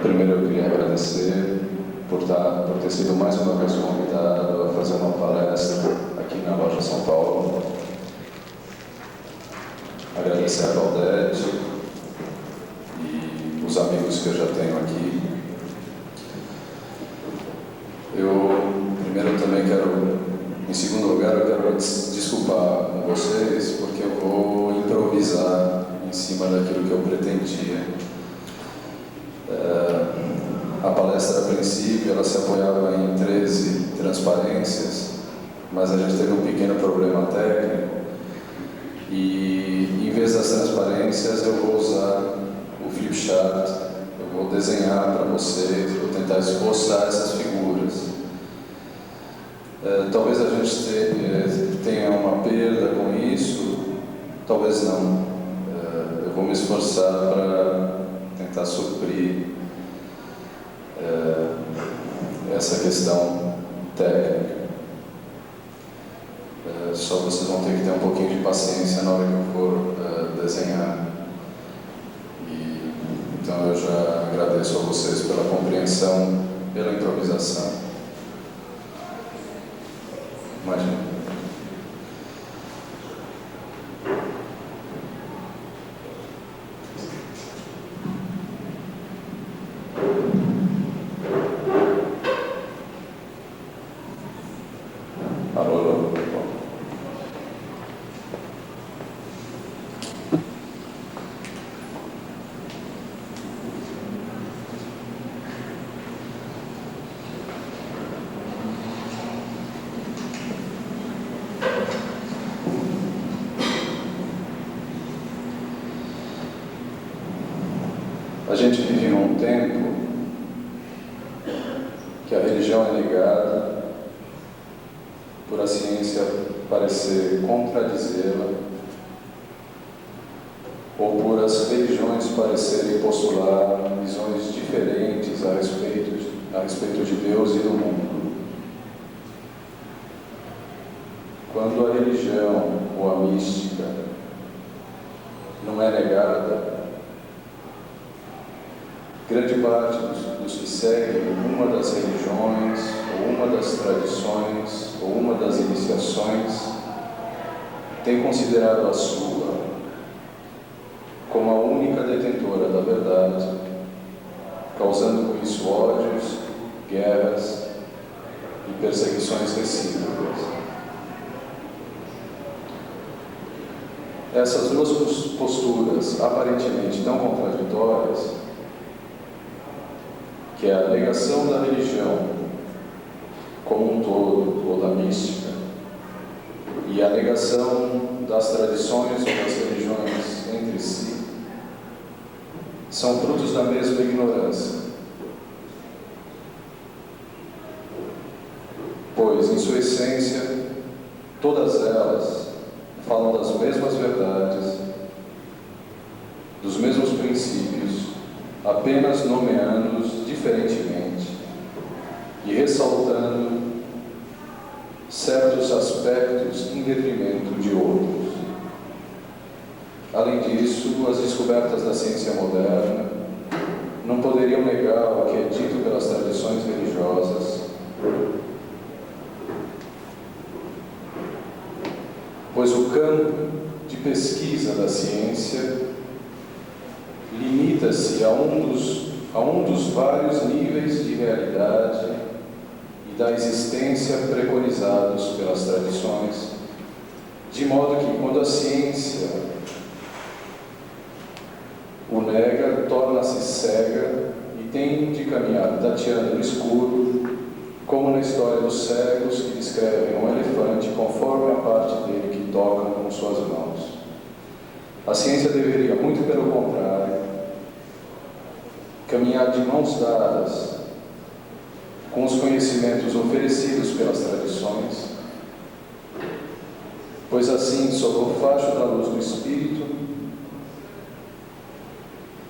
Primeiro eu queria agradecer por ter sido mais uma vez convidado a fazer uma palestra aqui na Loja São Paulo. Agradecer a Valdete e os amigos que eu já tenho aqui. Primeiro também em segundo lugar, eu quero desculpar com vocês, porque eu vou improvisar em cima daquilo que eu pretendia. A palestra, a princípio, ela se apoiava em 13 transparências, mas a gente teve um pequeno problema técnico e, em vez das transparências, eu vou usar o flipchart, eu vou desenhar para vocês, vou tentar esboçar essas figuras. Talvez a gente tenha uma perda com isso, talvez não. Eu vou me esforçar para tentar suprir essa questão técnica. Só vocês vão ter que ter um pouquinho de paciência na hora que eu for desenhar. Então eu já agradeço a vocês pela compreensão, pela improvisação. Imagina. Alô. A gente vive num tempo que a religião é negada por a ciência parecer contradizê-la ou por as religiões parecerem postular visões diferentes a respeito de Deus e do mundo. Quando a religião ou a mística não é negada, grande parte dos que seguem uma das religiões, ou uma das tradições, ou uma das iniciações, tem considerado a sua como a única detentora da verdade, causando com isso ódios, guerras e perseguições recíprocas. Essas duas posturas aparentemente tão contraditórias, que é a negação da religião como um todo, ou da mística, e a negação das tradições ou das religiões entre si, são frutos da mesma ignorância. Pois, em sua essência, todas elas falam das mesmas verdades, dos mesmos princípios, apenas nomeando-os diferentemente e ressaltando certos aspectos em detrimento de outros. Além disso, as descobertas da ciência moderna não poderiam negar o que é dito pelas tradições religiosas, pois o campo de pesquisa da ciência limita-se a um dos vários níveis de realidade e da existência preconizados pelas tradições, de modo que, quando a ciência o nega, torna-se cega e tem de caminhar tateando no escuro, como na história dos cegos que descrevem um elefante conforme a parte dele que tocam com suas mãos. A ciência deveria, muito pelo contrário, caminhar de mãos dadas com os conhecimentos oferecidos pelas tradições, pois assim, sob o facho da luz do Espírito,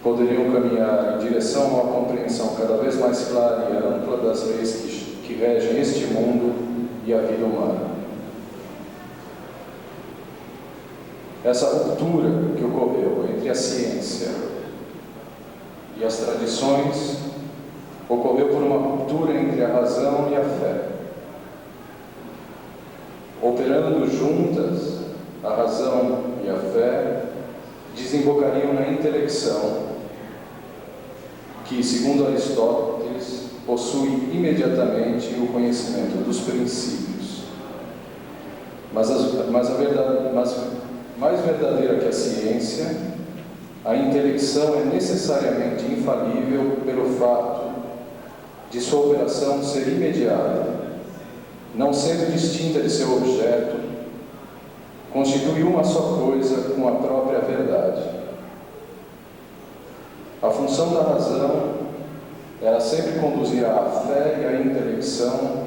poderiam caminhar em direção a uma compreensão cada vez mais clara e ampla das leis que regem este mundo e a vida humana. Essa ruptura que ocorreu entre a ciência e as tradições ocorreu por uma ruptura entre a razão e a fé. Operando juntas, a razão e a fé desembocariam na intelecção, que, segundo Aristóteles, possui imediatamente o conhecimento dos princípios. Mas mais verdadeira que a ciência, a intelecção é necessariamente infalível pelo fato de sua operação ser imediata, não sendo distinta de seu objeto, constitui uma só coisa com a própria verdade. A função da razão era sempre conduzir à fé e à intelecção,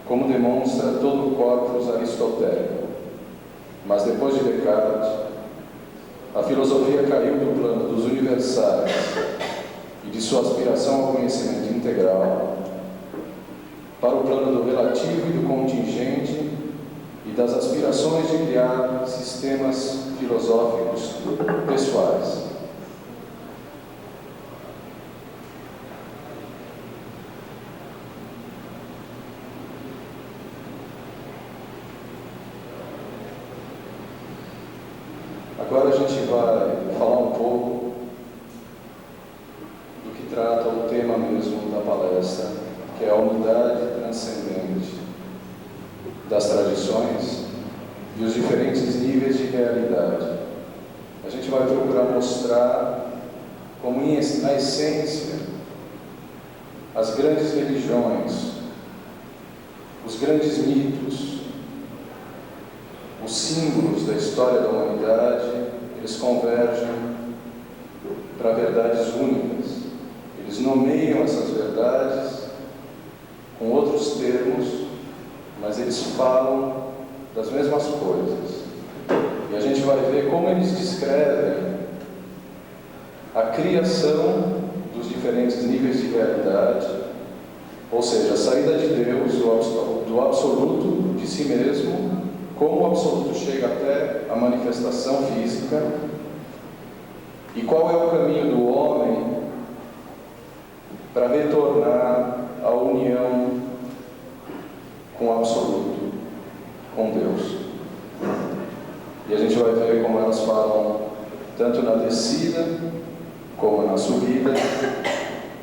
como demonstra todo o corpus aristotélico. Mas depois de Descartes, a filosofia caiu do plano dos universais e de sua aspiração ao conhecimento integral para o plano do relativo e do contingente e das aspirações de criar sistemas filosóficos pessoais. Agora a gente vai falar um pouco do que trata o tema mesmo da palestra, que é a unidade transcendente das tradições e os diferentes níveis de realidade. A gente vai procurar mostrar como, na essência, as grandes religiões, os grandes mitos, os símbolos da história da humanidade, eles convergem para verdades únicas. Eles nomeiam essas verdades com outros termos, mas eles falam das mesmas coisas. E a gente vai ver como eles descrevem a criação dos diferentes níveis de realidade, ou seja, a saída de Deus do absoluto de si mesmo, como o absoluto chega até a manifestação física, e qual é o caminho do homem para retornar à união com o absoluto, com Deus. E a gente vai ver como elas falam, tanto na descida como na subida,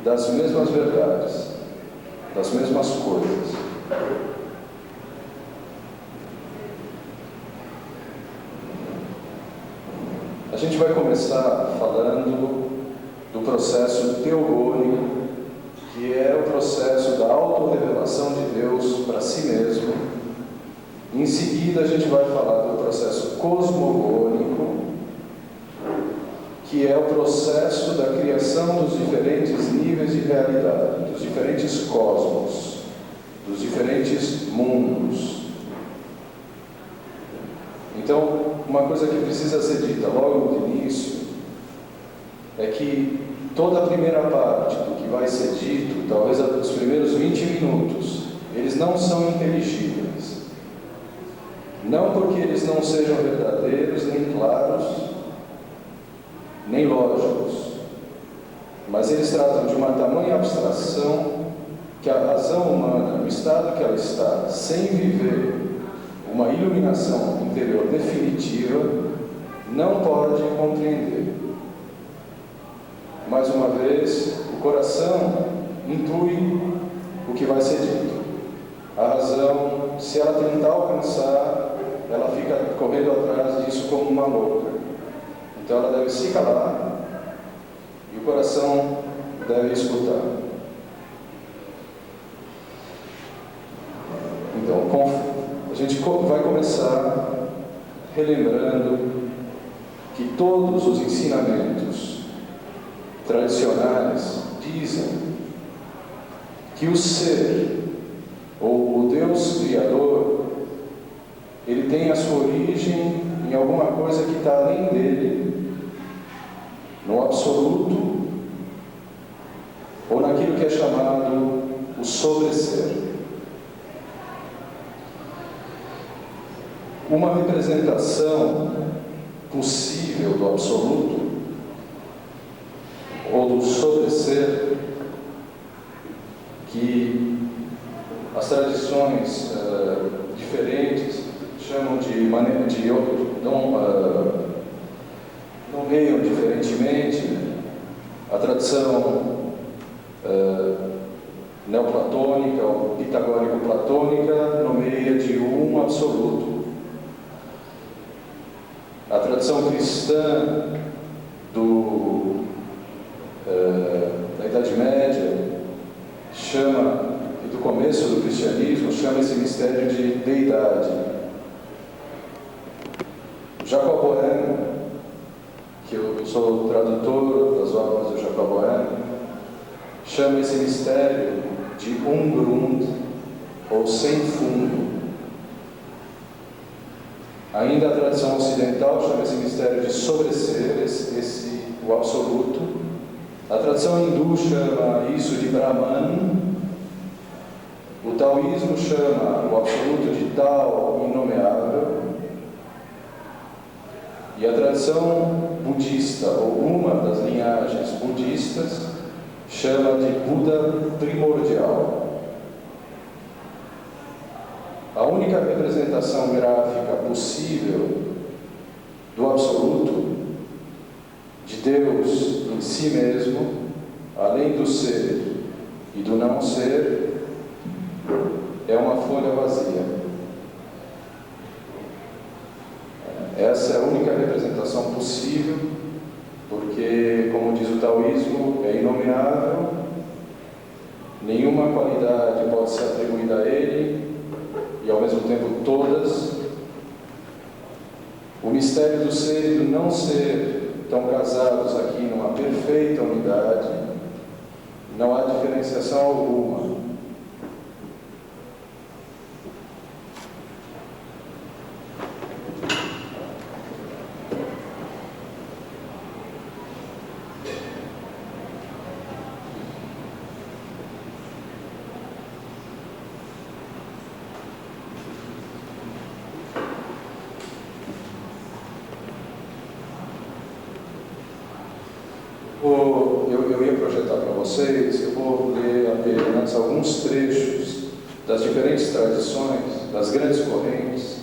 das mesmas verdades, das mesmas coisas. A gente vai começar falando do processo teogônico, que é o processo da autorrevelação de Deus para si mesmo. Em seguida, a gente vai falar do processo cosmogônico, que é o processo da criação dos diferentes níveis de realidade, dos diferentes cosmos, dos diferentes mundos. Então, uma coisa que precisa ser dita logo no início é que toda a primeira parte do que vai ser dito, talvez os primeiros 20 minutos, eles não são inteligíveis. Não porque eles não sejam verdadeiros, nem claros, nem lógicos, mas eles tratam de uma tamanha abstração que a razão humana, no estado que ela está, sem viver uma iluminação interior definitiva, não pode compreender. Mais uma vez, o coração intui o que vai ser dito. A razão, se ela tentar alcançar, ela fica correndo atrás disso como uma louca. Então ela deve se calar e o coração deve escutar. Então, a gente vai começar relembrando que todos os ensinamentos tradicionais dizem que o ser, ou o Deus Criador, ele tem a sua origem em alguma coisa que está além dele, no absoluto, ou naquilo que é chamado o sobreser. Uma representação possível do absoluto, ou do sobreser, que as tradições diferentes chamam de maneira de nomeiam diferentemente. A tradição neoplatônica ou pitagórico-platônica nomeia de um absoluto. A tradição cristã da Idade Média chama, e do começo do cristianismo, chama esse mistério de deidade. Jacob Boehme, que eu sou o tradutor das obras do Jacob Boehme, chama esse mistério de Ungrund, ou sem fundo. Ainda a tradição ocidental chama esse mistério de sobreser, o absoluto. A tradição hindu chama isso de Brahman. O taoísmo chama o absoluto de Tao inomeável. E a tradição budista, ou uma das linhagens budistas, chama de Buda primordial. A única representação gráfica possível do absoluto, de Deus em si mesmo, além do ser e do não ser, é uma folha vazia. Essa é a única representação possível, porque, como diz o taoísmo, é inomeável, nenhuma qualidade pode ser atribuída a ele, e ao mesmo tempo todas. O mistério do ser e do não ser estão casados aqui numa perfeita unidade, não há diferenciação alguma. Eu ia projetar para vocês, eu vou ler apenas alguns trechos das diferentes tradições, das grandes correntes,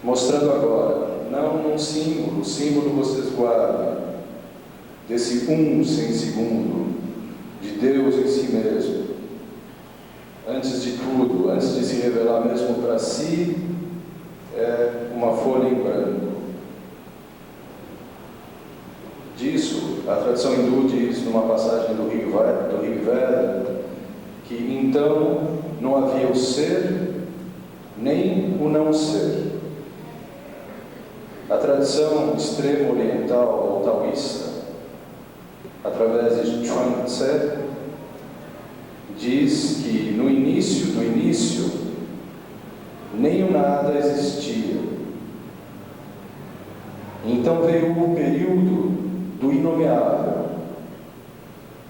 mostrando agora, não um símbolo, o símbolo vocês guardem, desse sem segundo, de Deus em si mesmo. Antes de tudo, antes de se revelar mesmo para si, é uma folha em branco. Disso, a tradição hindu diz, numa passagem do Rig Veda, que então não havia o ser, nem o não ser. A tradição extremo oriental ou taoísta, através de Chuang Tse, diz que no início do início, nem o nada existia. Então veio o período do inomeável.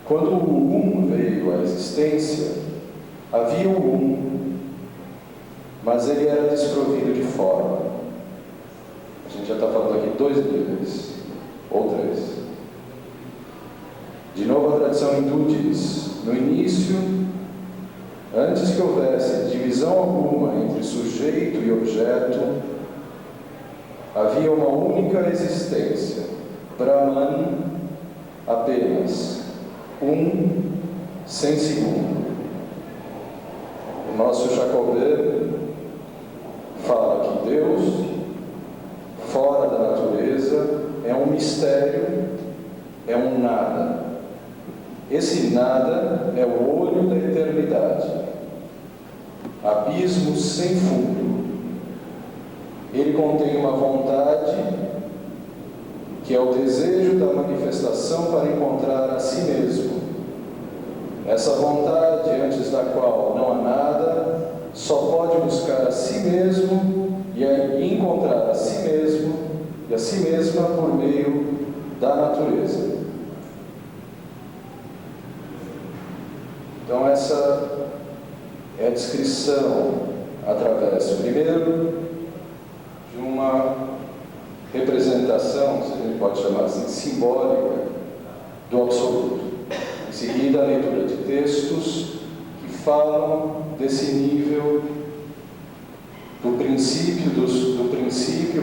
Quando o veio à existência, havia o mas ele era desprovido de forma. A gente já está falando aqui 2 níveis, ou 3. De novo a tradição hindu diz, no início, antes que houvesse divisão alguma entre sujeito e objeto, havia uma única existência, Brahman, apenas, sem segundo. O nosso Jacobé fala que Deus, fora da natureza, é um mistério, é um nada. Esse nada é o olho da eternidade, abismo sem fundo. Ele contém uma vontade que é o desejo da manifestação para encontrar a si mesmo. Essa vontade, antes da qual não há nada, só pode buscar a si mesmo e encontrar a si mesmo e a si mesma por meio da natureza. Então essa é a descrição através, primeiro, de uma representação, se a gente pode chamar assim, simbólica do absoluto. Em seguida, a leitura de textos falam desse nível do princípio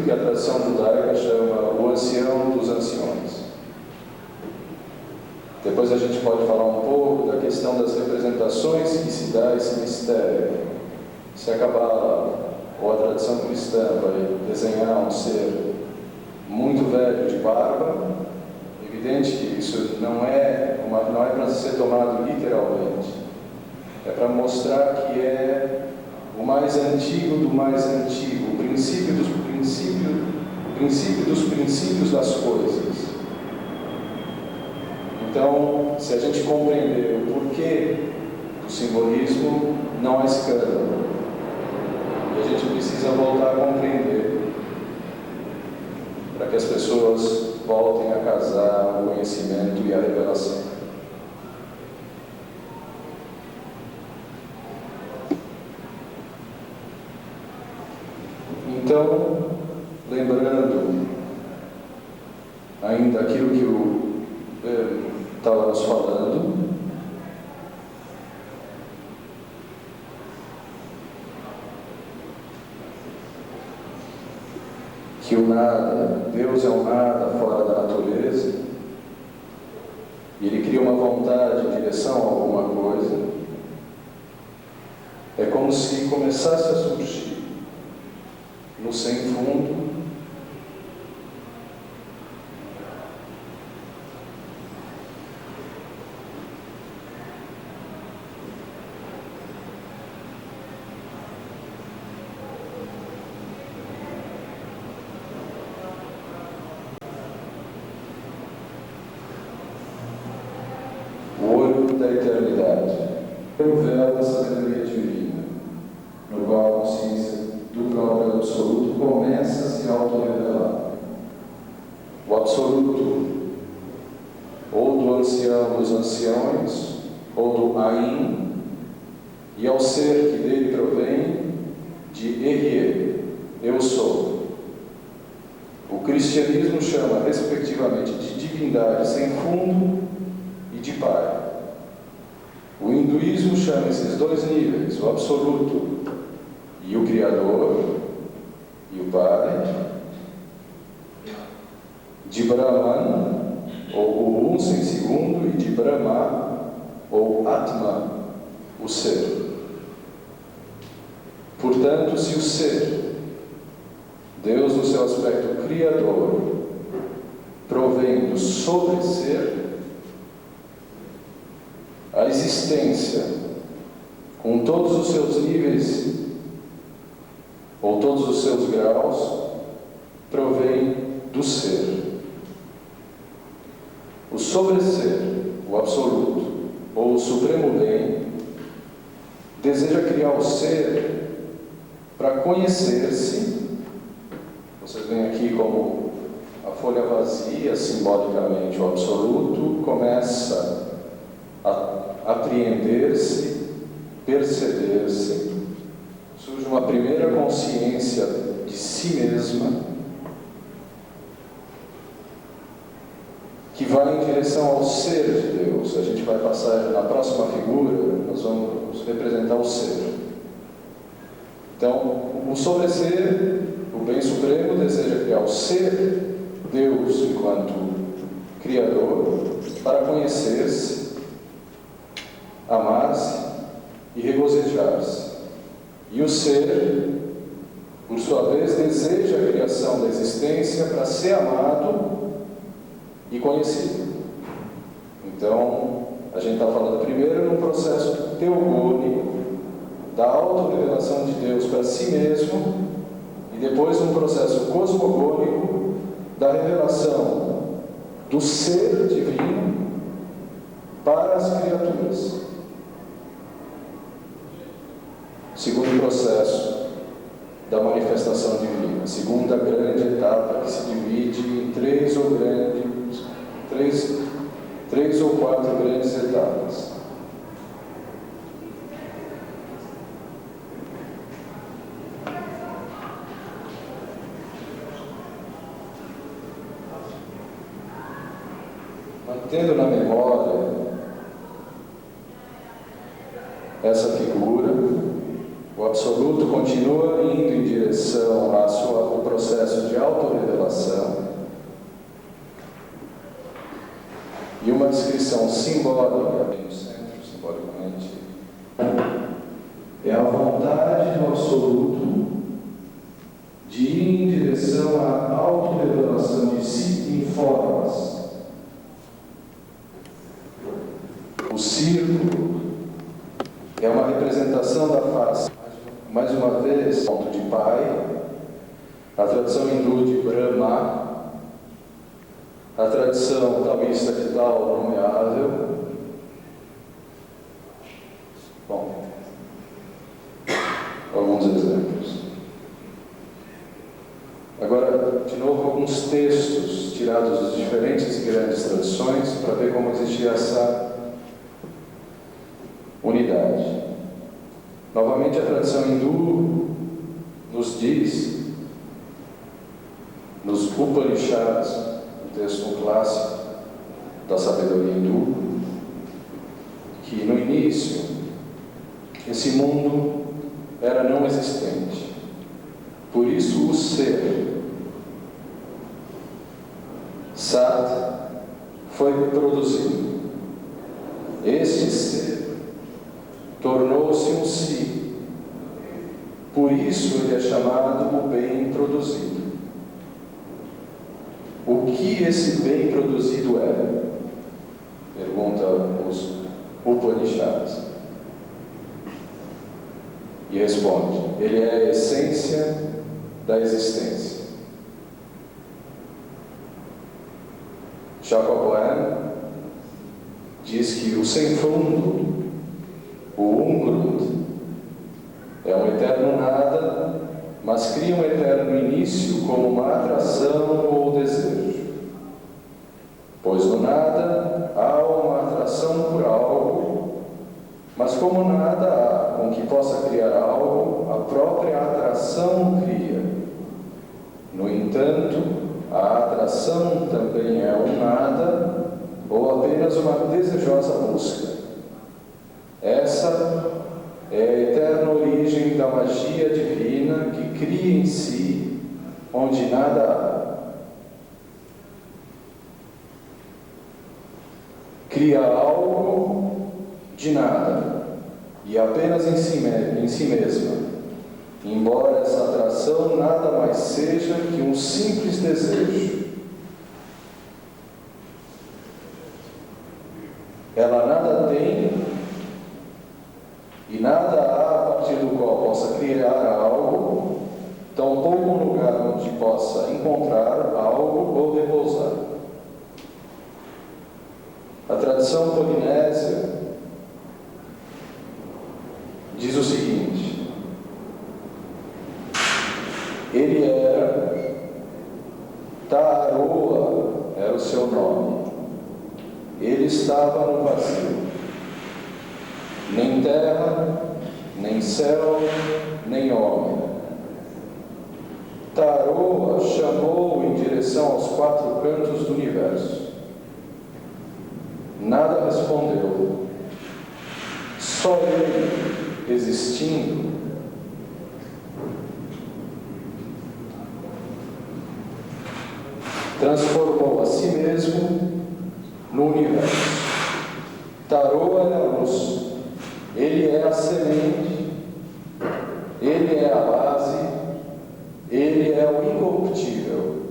que a tradição judaica chama o ancião dos anciões. Depois a gente pode falar um pouco da questão das representações que se dá a esse mistério. Se a Cabala ou a tradição cristã vai desenhar um ser muito velho de barba, evidente que isso não é para ser tomado literalmente. É para mostrar que é o mais antigo do mais antigo, o princípio dos princípios das coisas. Então, se a gente compreender o porquê do simbolismo, não há escândalo. E a gente precisa voltar a compreender para que as pessoas voltem a casar o conhecimento e a revelação. Então, lembrando ainda aquilo que o estava nos falando, que o nada, Deus é um nada fora da natureza, e Ele cria uma vontade em direção a alguma coisa, é como se começasse a surgir no sem fundo da eternidade, o véu da sabedoria divina, no qual a consciência do próprio absoluto começa a se auto-revelar. O absoluto, ou do ancião dos anciões, ou do Ain, e ao ser que dele provém, de Erie, eu sou. O cristianismo chama, respectivamente, de divindade sem fundo e de Pai. O hinduísmo chama esses dois níveis, o absoluto e o Criador, e o Pai, de Brahman, ou o Um sem segundo, e de Brahma, ou Atma, o Ser. Portanto, se o Ser, Deus no seu aspecto criador, provém do sobre-ser, a existência, com todos os seus níveis, ou todos os seus graus, provém do ser. O sobre-ser, o absoluto, ou o supremo bem, deseja criar o ser para conhecer-se. Vocês veem aqui como a folha vazia, simbolicamente, o absoluto, começa a apreender-se, perceber-se, surge uma primeira consciência de si mesma, que vai em direção ao ser de Deus. A gente vai passar na próxima figura, nós vamos representar o ser. Então, o sobre-ser, o bem supremo, deseja criar o ser, Deus enquanto Criador, para conhecer-se, amar-se e regozijar-se. E o ser, por sua vez, deseja a criação da existência para ser amado e conhecido. Então, a gente está falando primeiro num processo teogônico, da auto-revelação de Deus para si mesmo, e depois num processo cosmogônico, da revelação do ser divino para as criaturas. Segundo processo da manifestação divina, segunda grande etapa que se divide em três ou quatro grandes etapas. Mantendo na memória essa figura, o Absoluto continua indo em direção ao processo de autorrevelação, e uma descrição simbólica, no centro, simbolicamente, é a vontade do Absoluto de ir em direção à autorrevelação de si em formas. O círculo é uma representação da face. Mais uma vez, ponto de Pai, a tradição hindu de Brahma, a tradição taoísta de Tao nomeável. Bom, alguns exemplos. Agora, de novo, alguns textos tirados das diferentes e grandes tradições para ver como existia essa unidade. Novamente, a tradição hindu nos diz, nos Upanishads, um texto clássico da sabedoria hindu, que no início esse mundo era não existente. Por isso o ser, Sat, foi produzido. Este ser tornou-se um si. Por isso ele é chamado o bem produzido. O que esse bem produzido é? Pergunta os Upanishads. E responde: ele é a essência da existência. Chacopoen diz que o sem fundo, o Ungrund, é um eterno nada, mas cria um eterno início como uma atração ou desejo. Pois no nada há uma atração por algo, mas como nada há com que possa criar algo, a própria atração cria. No entanto, a atração também é um nada ou apenas uma desejosa busca. Essa é a eterna origem da magia divina que cria em si onde nada há. Cria algo de nada e apenas em si mesma, embora essa atração nada mais seja que um simples desejo. Ela nada tem e nada há a partir do qual possa criar algo, tampouco um lugar onde possa encontrar algo ou repousar. A tradição polinésia diz o seguinte: ele era, Taroa era o seu nome, ele estava no vazio, nem terra, nem céu, nem homem. Taroa chamou em direção aos quatro cantos do universo. Nada respondeu. Só ele, existindo, transformou a si mesmo no universo. Taroa é a luz, ele é a semente, ele é a base, ele é o incorruptível.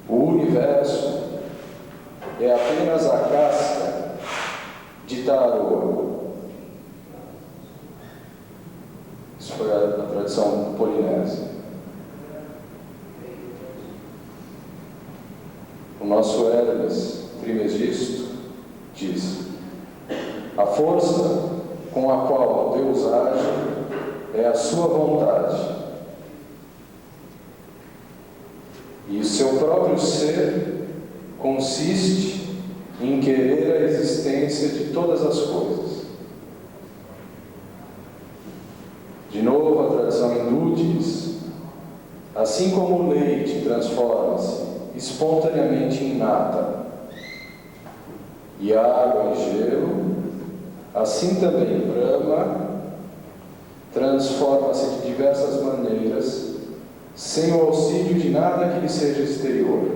O universo é apenas a casca de Taroa. Isso foi a tradição polinésia. O nosso Hermes Trismegisto diz: a força com a qual Deus age é a sua vontade. E o seu próprio ser consiste em querer a existência de todas as coisas. De novo, a tradição hindu diz: assim como o leite transforma-se espontaneamente em nata e a água em gelo, Assim também Brahma transforma-se de diversas maneiras, sem o auxílio de nada que lhe seja exterior.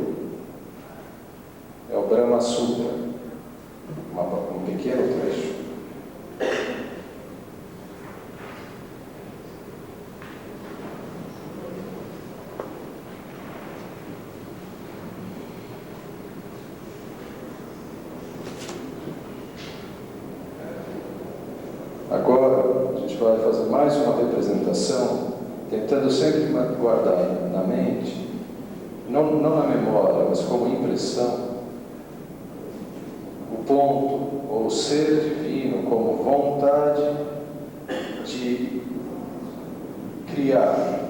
É o Brahma Sutra, um pequeno trecho. Agora, a gente vai fazer mais uma representação, tentando sempre guardar na mente, não na memória, mas como impressão, o ponto, ou o ser divino, como vontade de criar,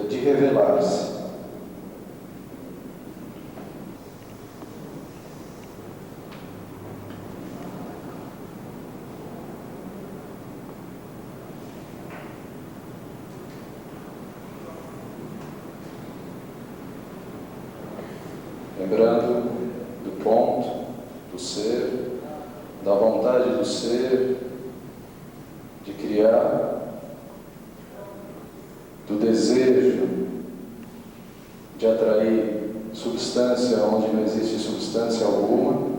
de revelar-se. Lembrando do ponto, do ser, da vontade do ser, de criar, do desejo de atrair substância onde não existe substância alguma,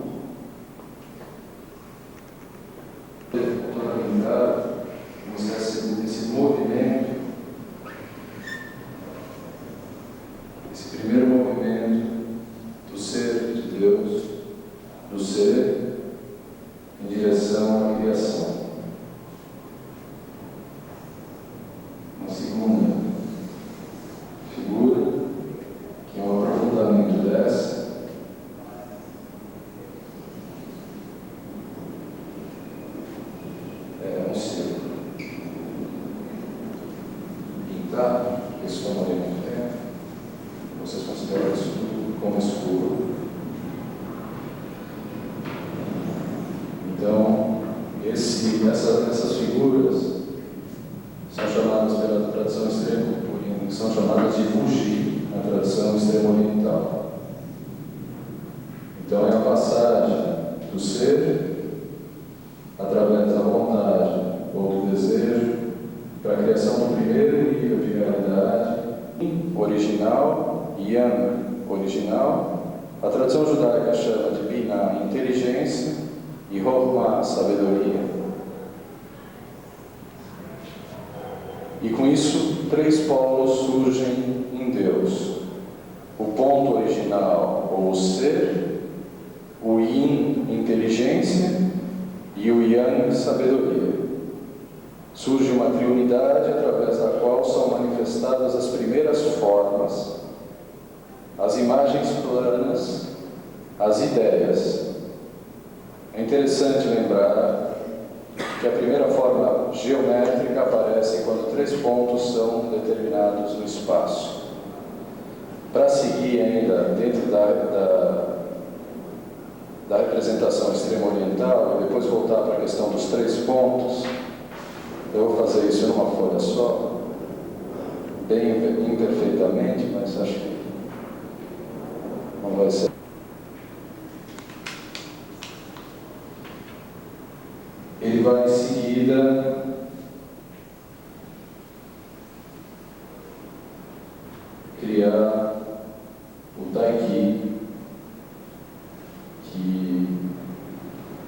esse movimento, esse primeiro movimento do ser de Deus, do ser em direção à criação. Uma segunda figura, que é um aprofundamento dessa, é um círculo. Pintar, isso eu morei muito tempo, vocês consideram isso tudo como escuro. Então, essas figuras são chamadas pela tradição extrema, são chamadas de Vuji, na tradição extrema oriental. Então, é a passagem do ser, através da vontade ou do desejo, para a criação do primeiro nível de realidade, original, Yang, original. A tradição judaica chama de Binah, inteligência, e Chokhmah, sabedoria. E com isso, três polos surgem em Deus: o ponto original, ou o ser, o Yin, inteligência, e o Yang, sabedoria. Surge uma triunidade através da qual são manifestadas as primeiras formas, as imagens planas, as ideias. É interessante lembrar que a primeira forma geométrica aparece quando três pontos são determinados no espaço. Para seguir ainda dentro da representação extrema oriental, e depois voltar para a questão dos três pontos, eu vou fazer isso numa folha só, bem imperfeitamente, mas acho que não vai ser. Ele vai em seguida criar o Taiki, que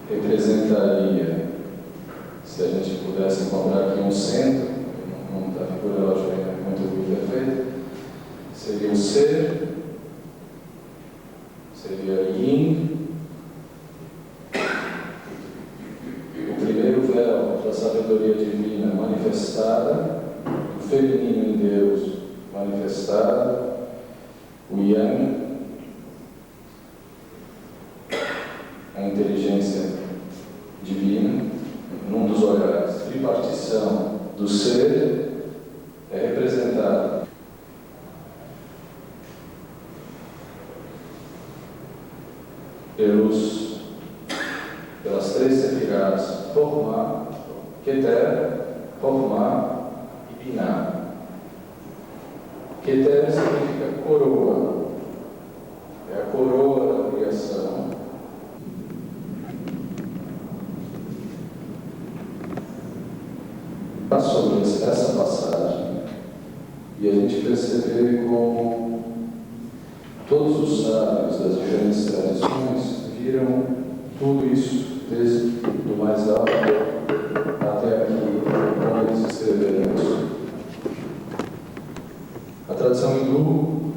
representaria, se a gente pudesse encontrar aqui um centro, a figura lógica é muito perfeita, seria o ser, seria Yin, o primeiro véu da sabedoria divina manifestada, o feminino em Deus manifestado, o Yang, a inteligência divina, num dos olhares, tripartição do ser, é representada pelas três sefirás, Chokhmah, Keter, Chokhmah e Binah. Keter significa coroa, é a coroa da criação. sobre essa passagem e a gente perceber como todos os sábios das diferentes tradições viram tudo isso, desde do mais alto até aqui, como eles escreveram isso. A tradição hindu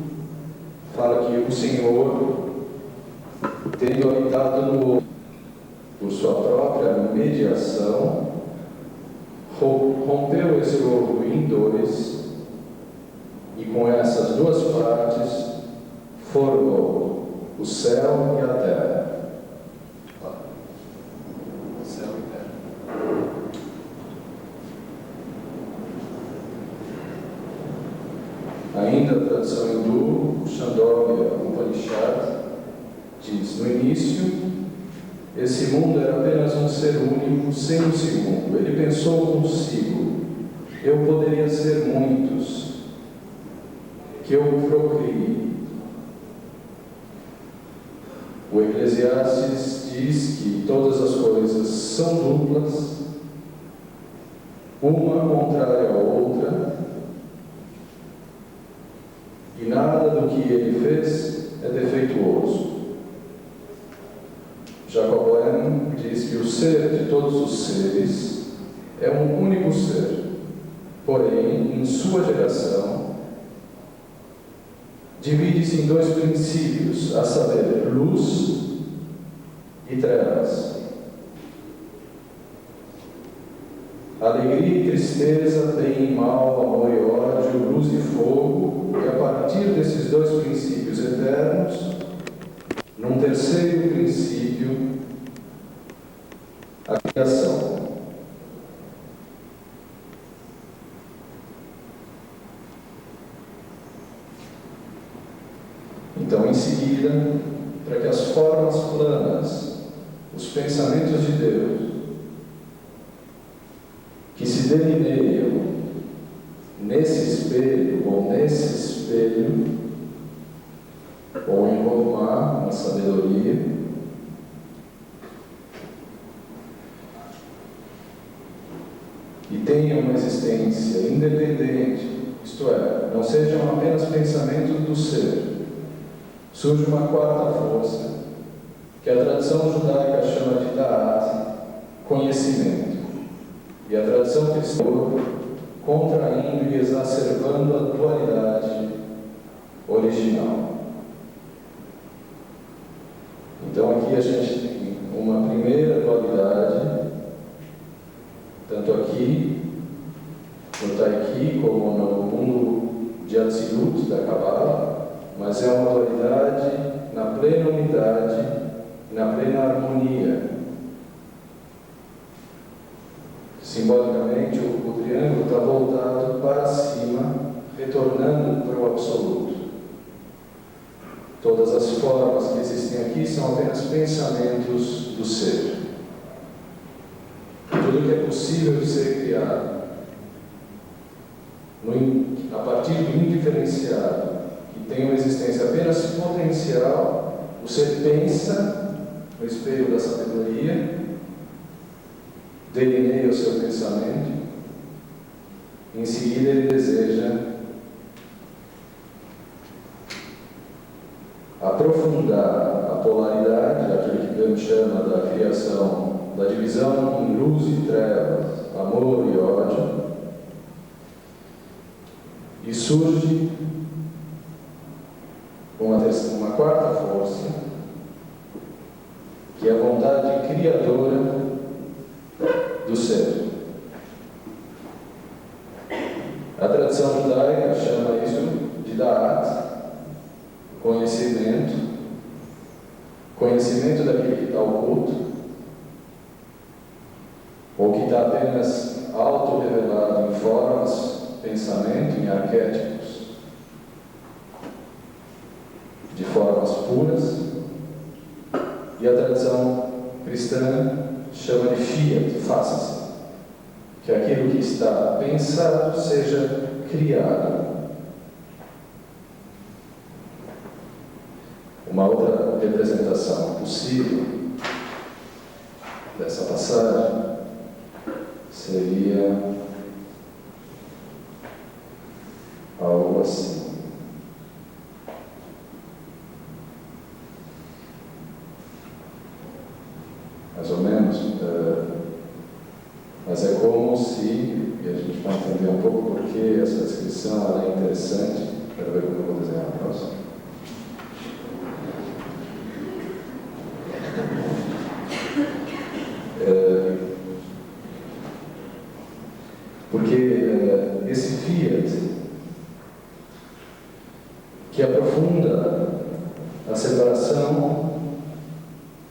fala que o Senhor, tendo habitado no outro, por sua própria mediação, rompeu esse ovo em dois e com essas duas partes formou o céu e a terra. Céu e terra. Ainda a tradição hindu, Chandogya Upanishad, diz: no início, esse mundo era apenas um ser único, sem um segundo. Ele pensou consigo: eu poderia ser muitos, que eu procrie. O Eclesiastes diz que todas as coisas são duplas, uma contrária à outra, e nada do que ele fez é defeituoso. Jacob Boehme diz que o ser de todos os seres é um único ser, porém, em sua geração, divide-se em dois princípios, a saber, luz e trevas. Alegria e tristeza, bem e mal, amor e ódio, luz e fogo, e a partir desses dois princípios eternos, num terceiro princípio, a criação. Então, em seguida, para que as formas planas, os pensamentos de Deus, que se delineiam nesse espelho, ou em Brahma, na sabedoria, e tenham uma existência independente, isto é, não sejam apenas pensamentos do ser. Surge uma quarta força, que a tradição judaica chama de Da'at, conhecimento, e a tradição cristã contraindo e exacerbando a dualidade original. Então aqui a gente tem uma primeira dualidade, tanto aqui no Taiki como no mundo de Atzilut da Kabbalah, mas é uma dualidade na plena unidade e na plena harmonia. Simbolicamente, o triângulo está voltado para cima, retornando para o absoluto. Todas as formas que existem aqui são apenas pensamentos do ser. Tudo que é possível de ser criado, a partir do indiferenciado, que tem uma existência apenas potencial, o ser pensa no espelho da sabedoria, delineia o seu pensamento, em seguida ele deseja aprofundar a polaridade, aquilo que Deus chama da criação, da divisão em luz e trevas, amor e ódio, e surge uma quarta força, que é a vontade criadora do ser. A tradição judaica chama isso de Da'at, conhecimento daquilo que está oculto, ou que está apenas auto-revelado em formas, pensamento, em arquétipos, de formas puras, e a tradição cristã chama de fiat, faça-se, que aquilo que está pensado seja criado. Uma outra representação possível dessa passagem seria como se, e a gente vai entender um pouco porque essa descrição ela é interessante. Quero ver como eu vou desenhar a próxima. Porque esse fiat que aprofunda a separação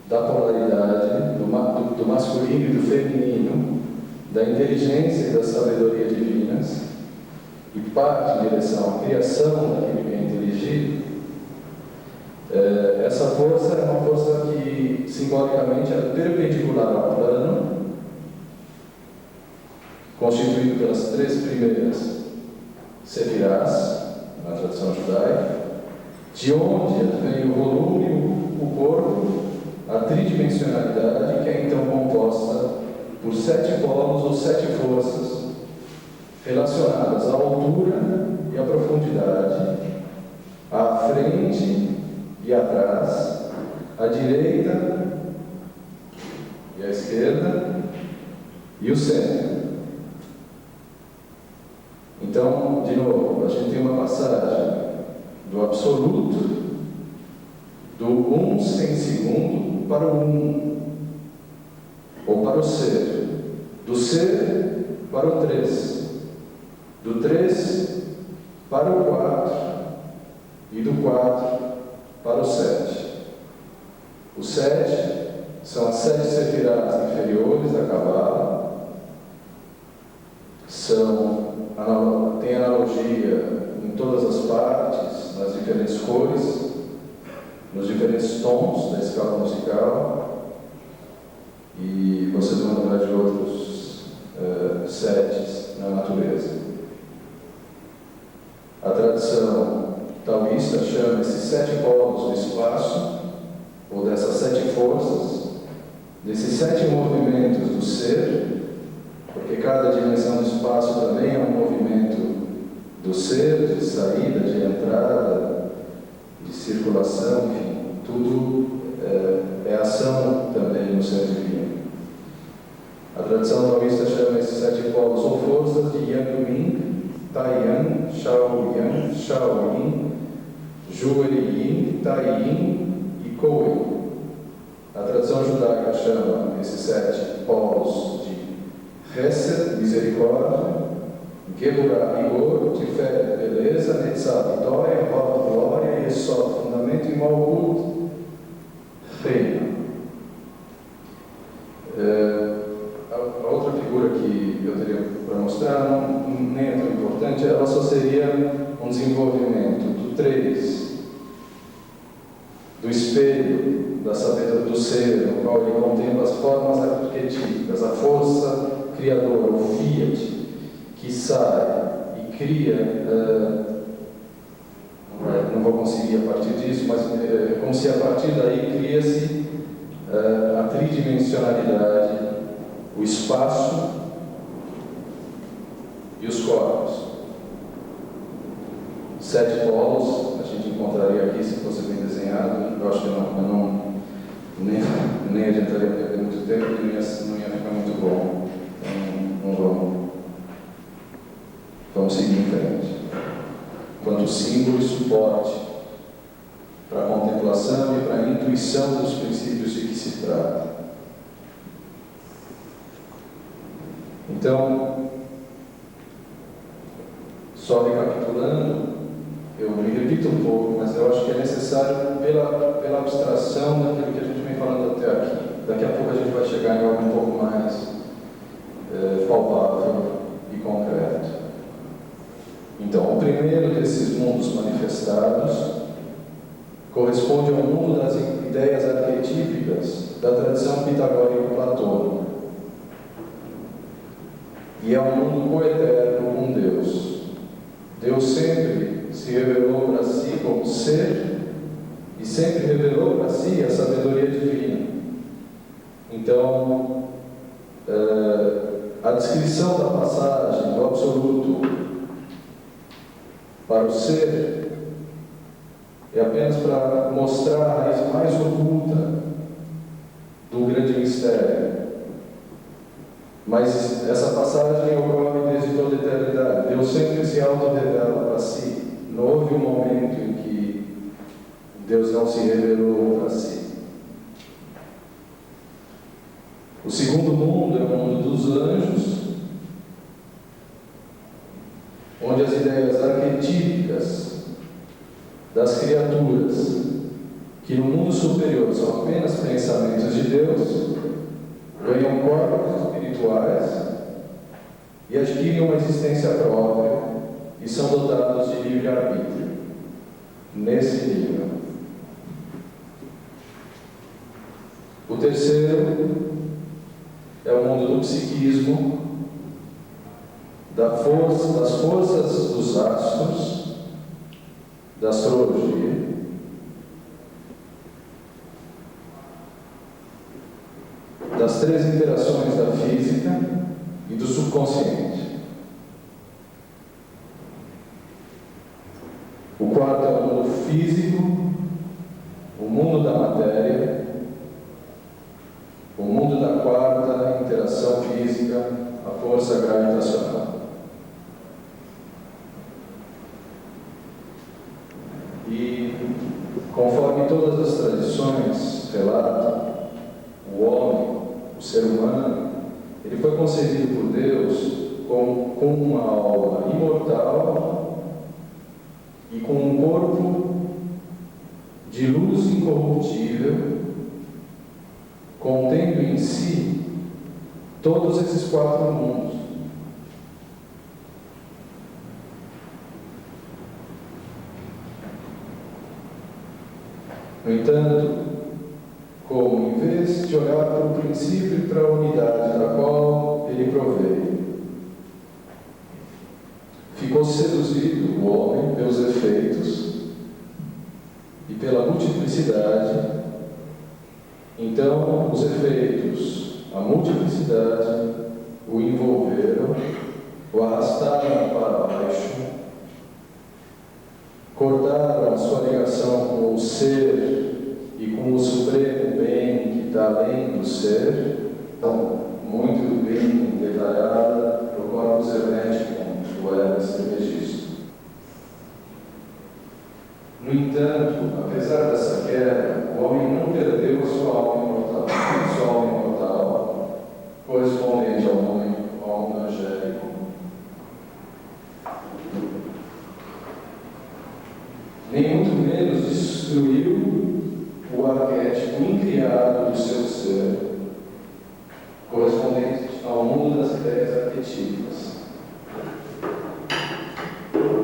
da polaridade do masculino e do feminino, da inteligência e da sabedoria divinas, e parte em direção à criação daquilo que é inteligido, essa força é uma força que simbolicamente é perpendicular ao plano, constituído pelas 3 primeiras sefirás, na tradição judaica, de onde vem o volume, o corpo, a tridimensionalidade, que é então composta por 7 polos ou 7 forças relacionadas à altura e à profundidade, à frente e atrás, à direita e à esquerda e o centro. Então, de novo, a gente tem uma passagem do absoluto, do 1 sem segundo para o 1, ou para o ser, do ser para o 3, do 3 para o 4 e do 4 para o 7. O 7 são as 7 sefirás inferiores da Cabala, tem analogia em todas as partes, nas diferentes cores, nos diferentes tons da escala musical, e vocês vão lembrar de outros 7 na natureza. A tradição taoísta chama esses 7 polos do espaço, ou dessas 7 forças, desses 7 movimentos do ser, porque cada dimensão do espaço também é um movimento do ser, de saída, de entrada, de circulação, enfim, tudo é ação também no ser divino. A tradição taoísta chama esses 7 polos ou forças de Yang Yin, Tai Yang, Shao Yang, Shao Yin, Jue Yin, Tai Yin e Kou Yin. A tradição judaica chama esses 7 polos de Hesed, misericórdia, Geburah, rigor, Tiferet, beleza, Netzah, vitória, Hod, glória, e Yesod, fundamento, e Malkut, reino. A outra figura que eu teria para mostrar nem é tão importante, ela só seria um desenvolvimento do 3, do espelho da sabedoria do ser, no qual ele contempla as formas arquetípicas, a força criadora, o fiat, que sai e cria, não vou conseguir a partir disso, mas como se a partir daí cria-se a tridimensionalidade, o espaço e os corpos. 7 polos, a gente encontraria aqui, se fosse bem desenhado. Eu acho que nem adiantaria perder muito tempo, porque não ia ficar muito bom. Então, não vamos seguir em frente. Quanto símbolo e suporte para a contemplação e para a intuição dos princípios de que se trata. Então, só recapitulando, eu me repito um pouco, mas eu acho que é necessário pela abstração daquilo que a gente vem falando até aqui. Daqui a pouco a gente vai chegar em algo um pouco mais palpável e concreto. Então, o primeiro desses mundos manifestados corresponde ao mundo das ideias arquetípicas da tradição pitagórica platônica. E é um mundo coeterno com Deus. Deus sempre se revelou para si como ser e sempre revelou para si a sabedoria divina. Então, a descrição da passagem do absoluto para o ser é apenas para mostrar a raiz mais oculta do grande mistério. Mas essa passagem ocorre desde toda a eternidade. Deus sempre se auto-revela para si. Não houve um momento em que Deus não se revelou para si. O segundo mundo é o mundo dos anjos, onde as ideias arquetípicas das criaturas, que no mundo superior são apenas pensamentos de Deus, ganham corpos espirituais e adquirem uma existência própria e são dotados de livre-arbítrio, nesse nível. O terceiro é o mundo do psiquismo, das forças dos astros, da astrologia, das três interações da física e do subconsciente. O quarto é o mundo físico, o mundo da matéria, o mundo da quarta interação física, a força gravitacional. E, conforme todas as tradições relatam, o homem, o ser humano, ele foi concebido por Deus com uma alma imortal e com um corpo de luz incorruptível, contendo em si todos esses quatro mundos. No entanto, como em vez de olhar para o princípio e para a unidade da qual ele proveio, ficou seduzido o homem pelos efeitos e pela multiplicidade, então os efeitos, a multiplicidade, o envolveram, o arrastaram para baixo, cortaram a sua ligação com o ser e com o supremo bem que está além do ser, então, muito bem detalhada no corpus hermético do Hermes Trismegisto. No entanto, apesar dessa queda, o homem não perdeu a sua alma imortal, correspondente ao mundo angélico. Nem muito menos destruiu o arquétipo incriado do seu ser, correspondente ao mundo das ideias arquetípicas.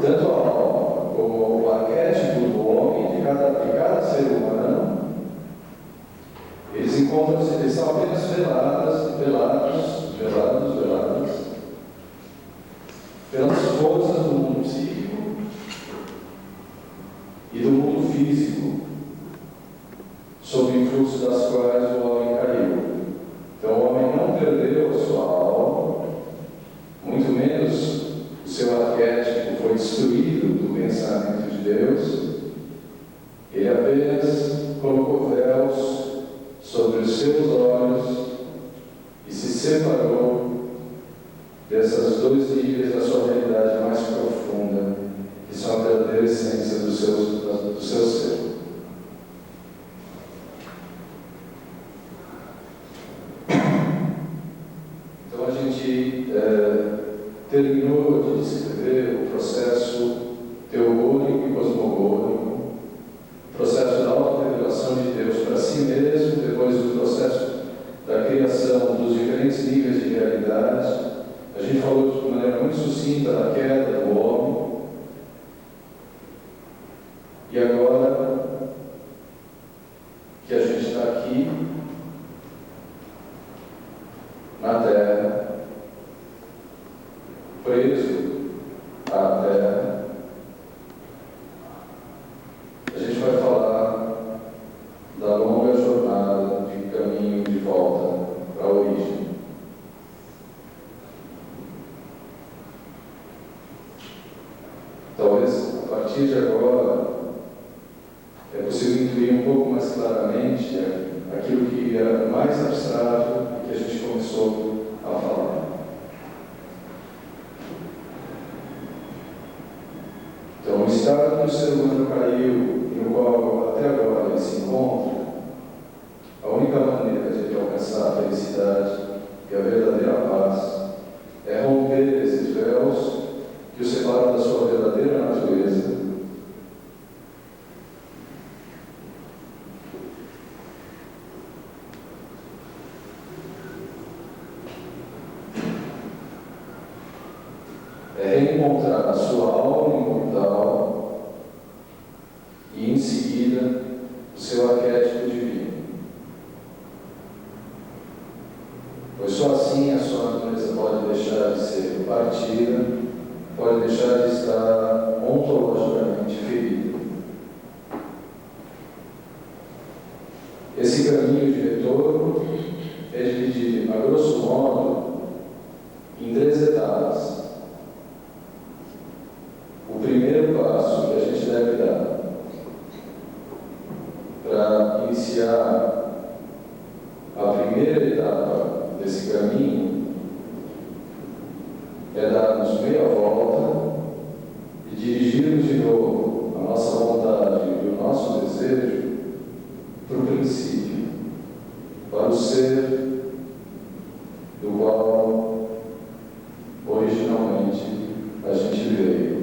Tanto a alma como o arquétipo do homem, de cada ser humano, eles encontram-se, eles são apenas velados pelas forças do mundo psíquico e do mundo físico, sob o influxo das quais o homem caiu. Então o homem não perdeu a sua alma, muito menos o seu arquétipo foi destruído do pensamento de Deus. Ele apenas colocou véus sobre os seus olhos e se separou desses dois níveis da sua realidade mais profunda, que são a verdadeira essência do seu ser. Então a gente terminou de descrever o processo teogônico e cosmogônico, o processo da auto-revelação de Deus para si mesmo, depois do processo da criação dos diferentes níveis de realidade. A gente falou de maneira muito sucinta da queda do homem. E agora que a gente está aqui, na Terra, preso à Terra, a gente vai falar da longa jornada de caminho de volta para a origem. Talvez, a partir de agora, é possível intuir um pouco mais claramente aquilo que era mais abstrato e que a gente começou a falar. Então, o estado que o ser humano caiu, no qual até agora ele se encontra, a única maneira de ele alcançar a felicidade e a verdadeira paz é romper esses véus que o separam da sua verdadeira natureza. É reencontrar a sua alma imortal e, em seguida, o seu arquétipo divino. Pois só assim a sua natureza pode deixar de ser partida, pode deixar de estar ontologicamente ferida. Esse caminho de retorno é dividido, a grosso modo, em 3 etapas. O primeiro passo que a gente deve dar para iniciar a primeira etapa desse caminho é darmos meia volta e dirigirmos de novo a nossa vontade e o nosso desejo para o princípio, para o ser do qual originalmente a gente veio.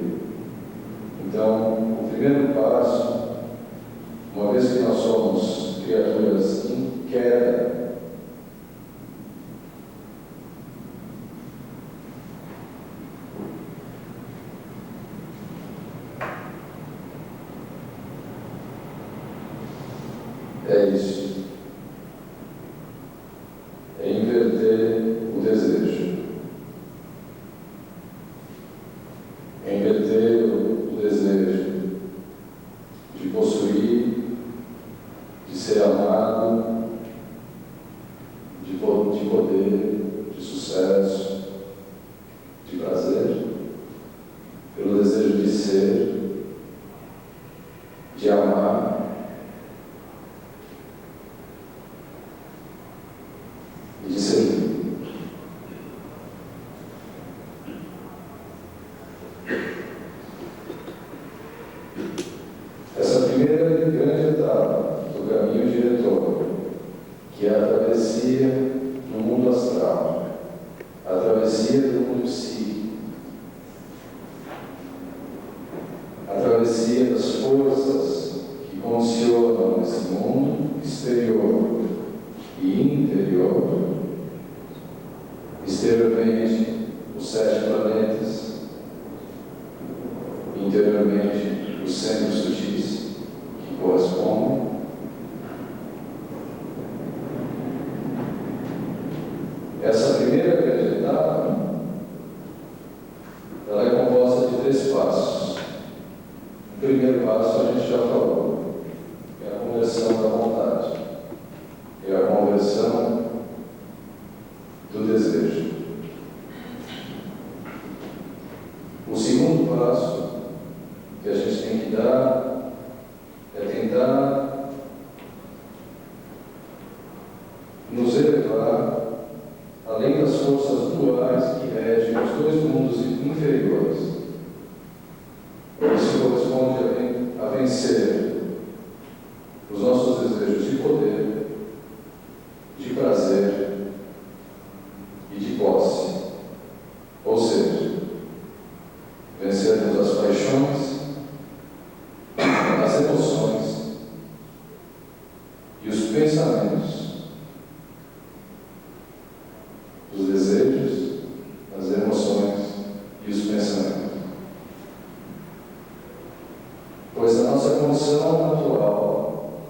Então, o primeiro passo, uma vez que nós somos criaturas em queda, é isso. É inverter o desejo. É inverter o desejo de possuir, de ser amado, de poder, de sucesso, de prazer, pelo desejo de ser, de amar, e de servir. Essa primeira grande etapa do caminho de retorno, que é a travessia no mundo astral, a travessia do mundo psíquico, a travessia das forças que funcionam nesse mundo exterior e interior, exteriormente os 7 planetas, interiormente os centros sutis que correspondem. Essa primeira grande etapa, ela é composta de 3 passos. O primeiro passo a gente já falou, é a conversão da vontade, é a conversão do desejo. O segundo passo que a gente tem que dar é tentar nos elevar além das forças duais que regem os 2 mundos inferiores. Isso corresponde a vencer os nossos desejos de poder, de prazer e de posse. Ou seja, vencermos as paixões, as emoções e os pensamentos, os desejos, as emoções e os pensamentos. Pois a nossa condição atual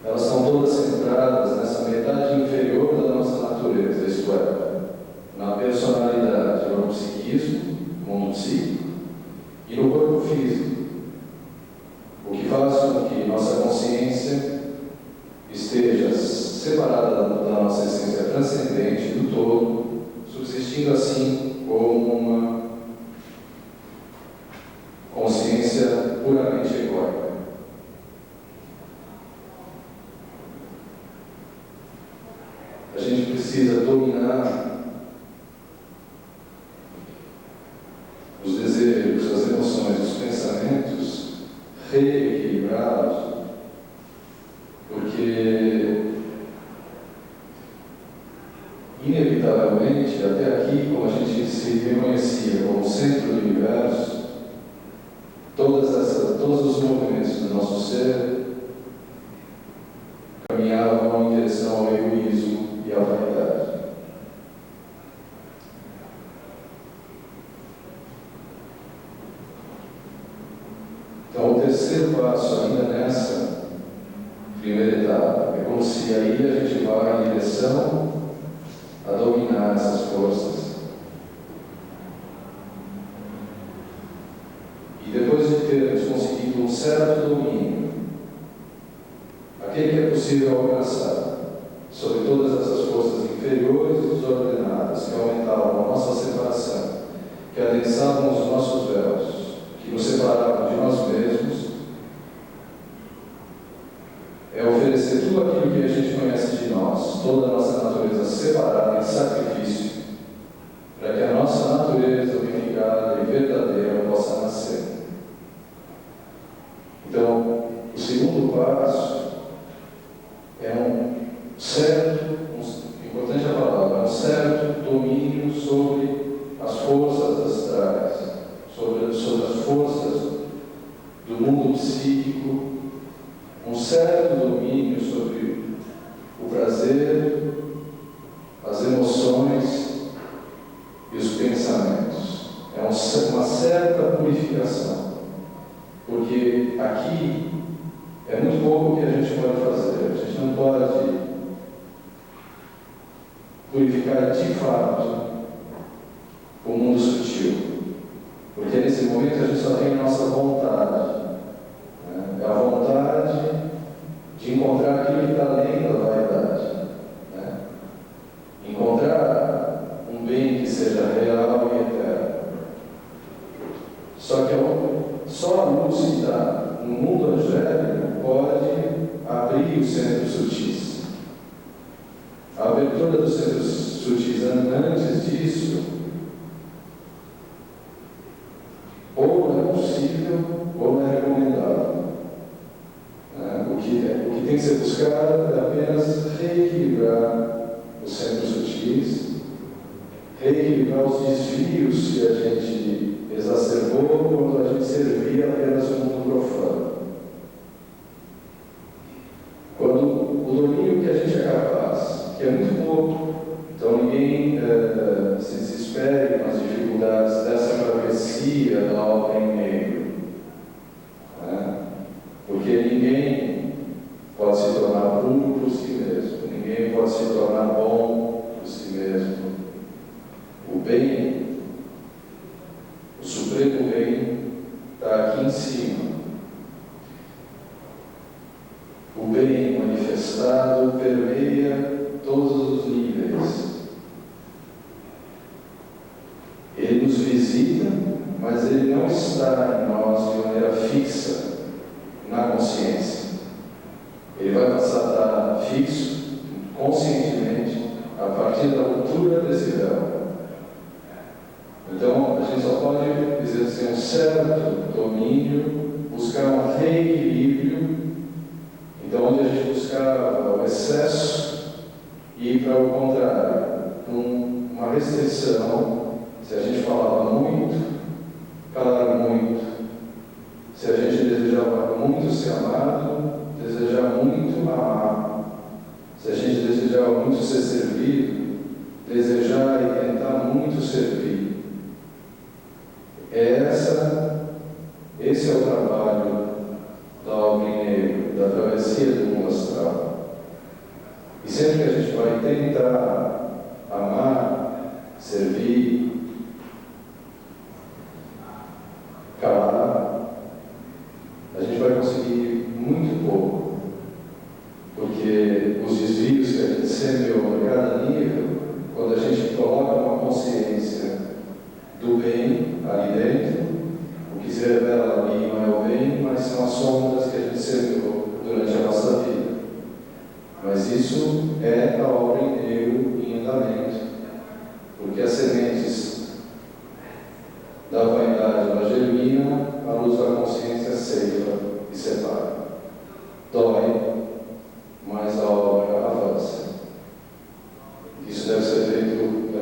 elas estão todas centradas nessa metade inferior da nossa natureza, isto é, na personalidade, no psiquismo, mundo psíquico, e no corpo físico, o que faz com que nossa consciência esteja separada da nossa essência transcendente do todo, subsistindo assim como uma consciência puramente egóica. A gente precisa dominar lamentavelmente, até aqui, como a gente se reconhecia como centro do universo, todos os movimentos do nosso ser caminhavam em direção ao egoísmo e à vaidade. Então, o terceiro passo, ainda nessa primeira etapa, é como se aí a gente vai em direção a dominar essas forças. E depois de termos conseguido um certo domínio, aquele que é possível alcançar sobre todas essas forças inferiores e desordenadas que aumentavam a nossa separação, que adensavam os nossos véus, que nos separavam de nós mesmos, é oferecer tudo aquilo que a gente conhece de nós, toda a nossa natureza separada em sacrifício, para que a nossa natureza unificada e verdadeira possa nascer. Então, o segundo passo é importante a palavra, um certo domínio sobre as forças astrais, sobre as forças do mundo psíquico, um certo domínio sobre o prazer, as emoções e os pensamentos. É uma certa purificação, porque aqui é muito pouco que a gente pode fazer. A gente não pode purificar de fato o mundo sutil, porque nesse momento a gente só tem a nossa vontade, né? É a vontade de encontrar aquilo que está além da vaidade, né? Encontrar um bem que seja real e eterno. Só que só a luz que está no mundo angélico pode abrir os centros sutis. A abertura dos centros sutis antes disso, ou não é possível, ou não é recomendável. O que tem que ser buscado é apenas reequilibrar os centros sutis, reequilibrar os desvios que a gente exacerbou quando a gente servia apenas o mundo profano. Quando o domínio que a gente é capaz, que é muito pouco, então ninguém se desespere com as dificuldades dessa travessia da ordem negro, né? Porque ninguém pode se tornar puro por si mesmo, ninguém pode se tornar bom por si mesmo. O bem, o supremo bem, está aqui em cima. O bem manifestado permeia todos os níveis. Ele nos visita, mas ele não está em nós de maneira fixa na consciência. Ele vai passar a estar fixo, conscientemente, a partir da altura desse véu. Então, a gente só pode exercer um certo domínio, buscar um reequilíbrio. Então, onde a gente buscava o excesso e ir para o contrário, uma restrição. Se a gente falava muito, calar muito. Se a gente desejava muito ser amado, desejar muito amar. Se a gente desejava muito ser servido, desejar e tentar muito servir. Esse é o trabalho da ordem negra, da travessia do mundo astral. E sempre que a gente vai tentar amar, servir, calar, a gente vai conseguir muito pouco, porque os desvios que a gente semeou a cada nível, quando a gente coloca uma consciência do bem ali dentro, o que se revela ali não é o bem, mas são as sombras que a gente semeou durante a nossa vida. Mas isso é a obra inteira em andamento, porque as sementes da vaidade ela germina, a luz da consciência ceifa e separa. Dói, mas a obra avança. Isso deve ser feito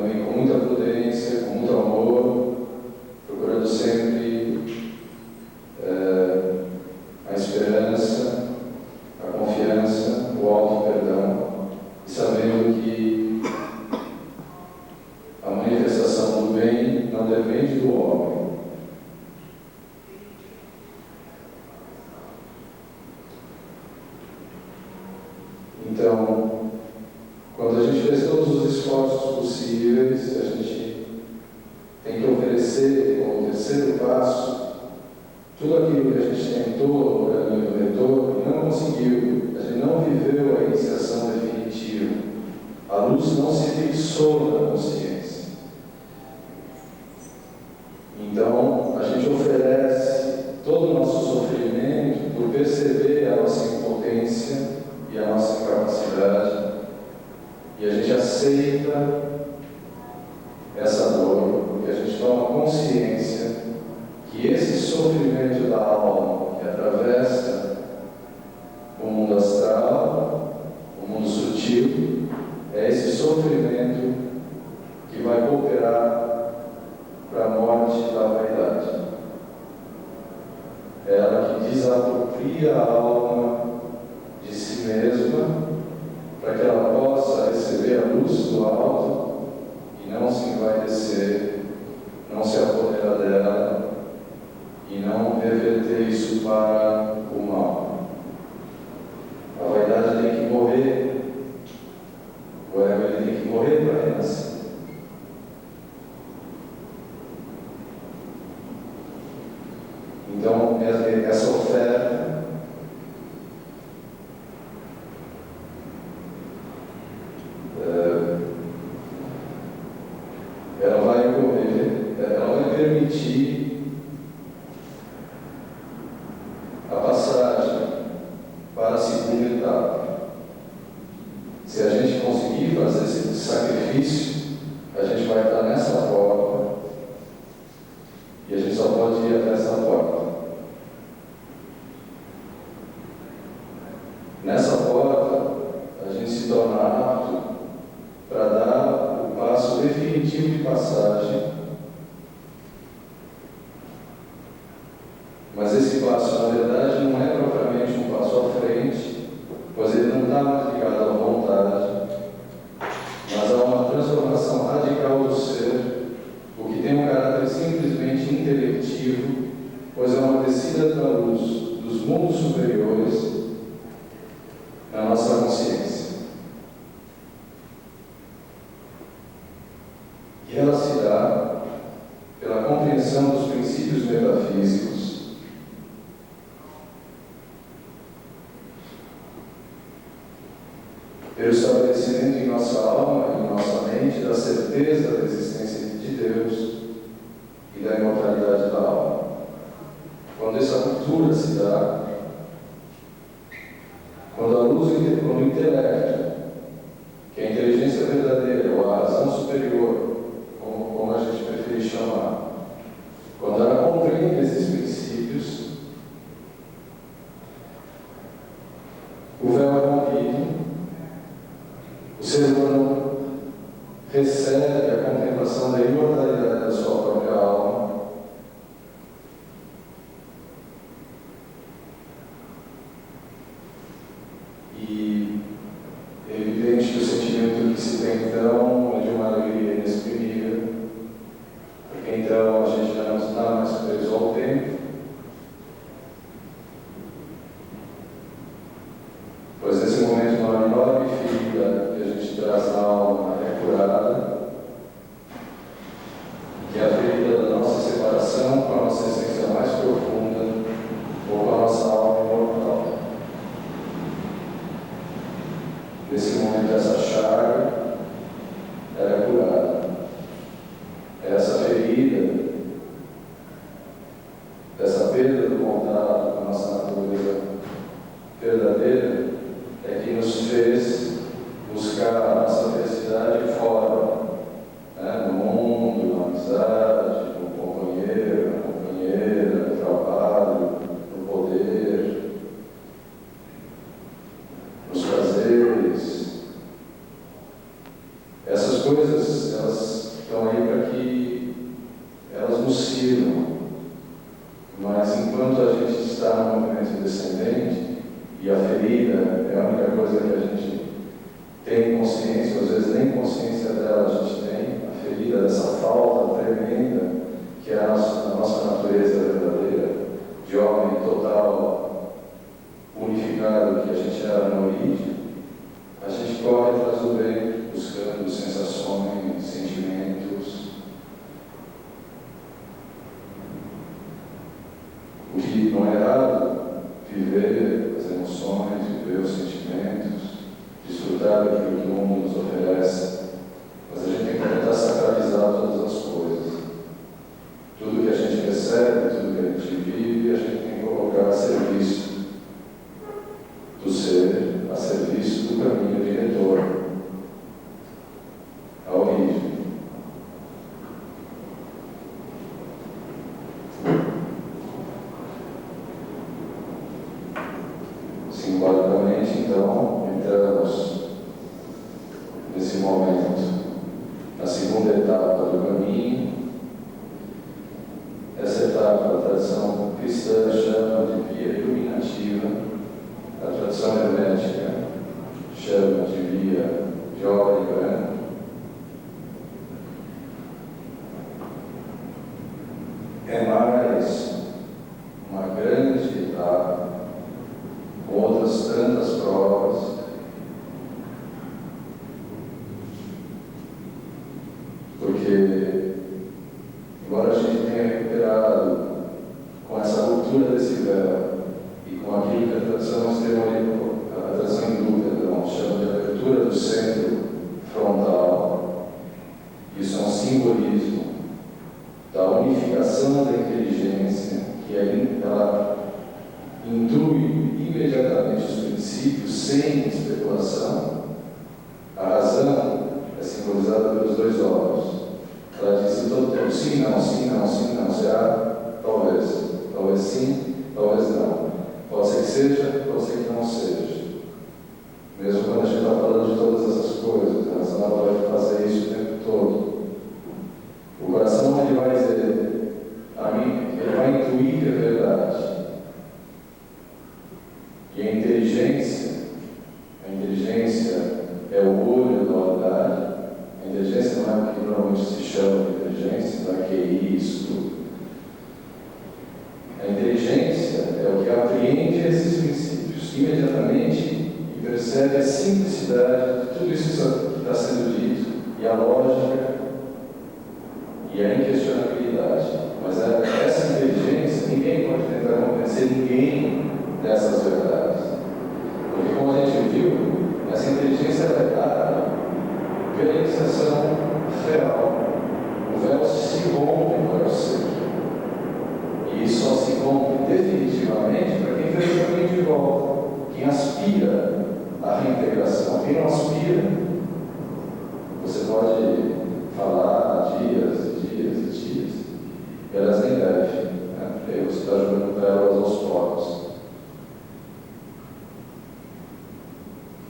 Então, quando a gente fez todos os esforços possíveis, a gente tem que oferecer, como terceiro passo, tudo aquilo que a gente tentou no caminho do retorno e não conseguiu. A gente não viveu a iniciação definitiva. A luz não se fixou na consciência. Então, a gente oferece todo o nosso sofrimento por perceber a nossa impotência e a nossa incapacidade. E a gente aceita essa dor, porque a gente toma consciência que esse sofrimento da alma que atravessa o mundo astral, o mundo sutil, é esse sofrimento que vai cooperar para a morte da vaidade. É ela que desapropria a alma de si mesma para que ela possa receber a luz do alto e não se envaidecer, não se apoderar dela e não reverter isso para o mal. A vaidade tem que morrer, o ego ele tem que morrer para renascer. Então, essa oferta ela vai ocorrer, ela vai permitir a passagem para a segunda etapa. Se a gente conseguir fazer esse sacrifício, a gente vai estar nessa porta e a gente só pode ir até essa porta. Nessa porta, a gente se torna apto para dar o passo definitivo de passagem. Mas esse passo, na verdade, não é propriamente um passo à frente, pois ele não está mais ligado à vontade, mas a uma transformação radical do ser, o que tem um caráter simplesmente intelectivo, pois é uma descida da luz dos mundos superiores na nossa consciência. E ela se dá pela compreensão dos princípios metafísicos, pelo estabelecimento em nossa alma e em nossa mente da certeza da existência de Deus e da imortalidade da alma. Quando essa cultura se dá, quando a luz, quando o intelecto, que é a inteligência verdadeira, ou a razão superior, como a gente preferir chamar, quando ela compreende esses princípios, o véu é rompido, o ser humano recebe a contemplação da imortalidade da sua própria alma. E é evidente que o sentimento que se tem então é de uma alegria inexprimível, porque então a gente já não está mais preso ao tempo, pois nesse momento uma enorme ferida que a gente traz na alma é curada, que é a ferida da nossa separação com a nossa essência mais profunda, ou com a nossa alma imortal. Nesse momento, essa chaga era curada. Essa ferida, essa perda do contato com a nossa natureza verdadeira, é que nos fez buscar a nossa felicidade fora, né? No mundo, na amizade, no companheiro, na companheira, no trabalho, no poder, nos prazeres. Essas coisas, elas estão aí para que elas nos sirvam, mas enquanto a gente está no movimento descendente, e a ferida é a única coisa que a gente tem consciência, às vezes nem consciência dela a gente tem, a ferida dessa falta tremenda, que é a nossa natureza verdadeira, de homem total, unificado que a gente era na origem. desfrutar daquilo que o mundo nos oferece, mas a gente tem que tentar sacralizar todas as coisas. Tudo que a gente recebe, tudo que a gente vive, a gente tem que colocar a serviço do ser, a serviço do caminho de retorno, a origem. Simbolicamente, então, entramos nesse momento, na segunda etapa do caminho. Essa etapa, a tradição cristã chama de via iluminativa, a tradição hermética chama de via de ordem branca. É mais uma grande etapa, com outras tantas provas, porque, embora a gente tenha recuperado com essa ruptura desse véu e com aquilo que a tradição a tradição hindú chama de abertura do centro frontal, isso é um simbolismo da unificação da inteligência, que ela intui imediatamente os princípios sem especulação. A razão é simbolizada pelos dois olhos. Ela diz todo tempo sim, não, sim, não, sim, não, será? Talvez sim, talvez não. Pode ser que seja, pode ser que não seja. Mesmo quando a gente está falando de todas essas coisas, a razão ela vai fazer isso o tempo todo. O coração ele vai dizer a mim, ele vai intuir a verdade. E a inteligência é o olho da dualidade. A inteligência não é o que normalmente se chama de inteligência, não é QI, isso tudo. A inteligência é o que apreende esses princípios imediatamente e percebe a simplicidade de tudo isso que está sendo dito, e a lógica e a inquestionabilidade. Mas essa inteligência, ninguém pode tentar convencer ninguém dessas verdades. Porque, como a gente viu, essa inteligência é dada pela iniciação real. O véu se rompe para o ser. E isso só se rompe definitivamente para quem fez o caminho de volta, quem aspira à reintegração. Quem não aspira, você pode falar dias e dias e dias, e elas nem devem, né? Porque aí você está jogando pérolas aos povos.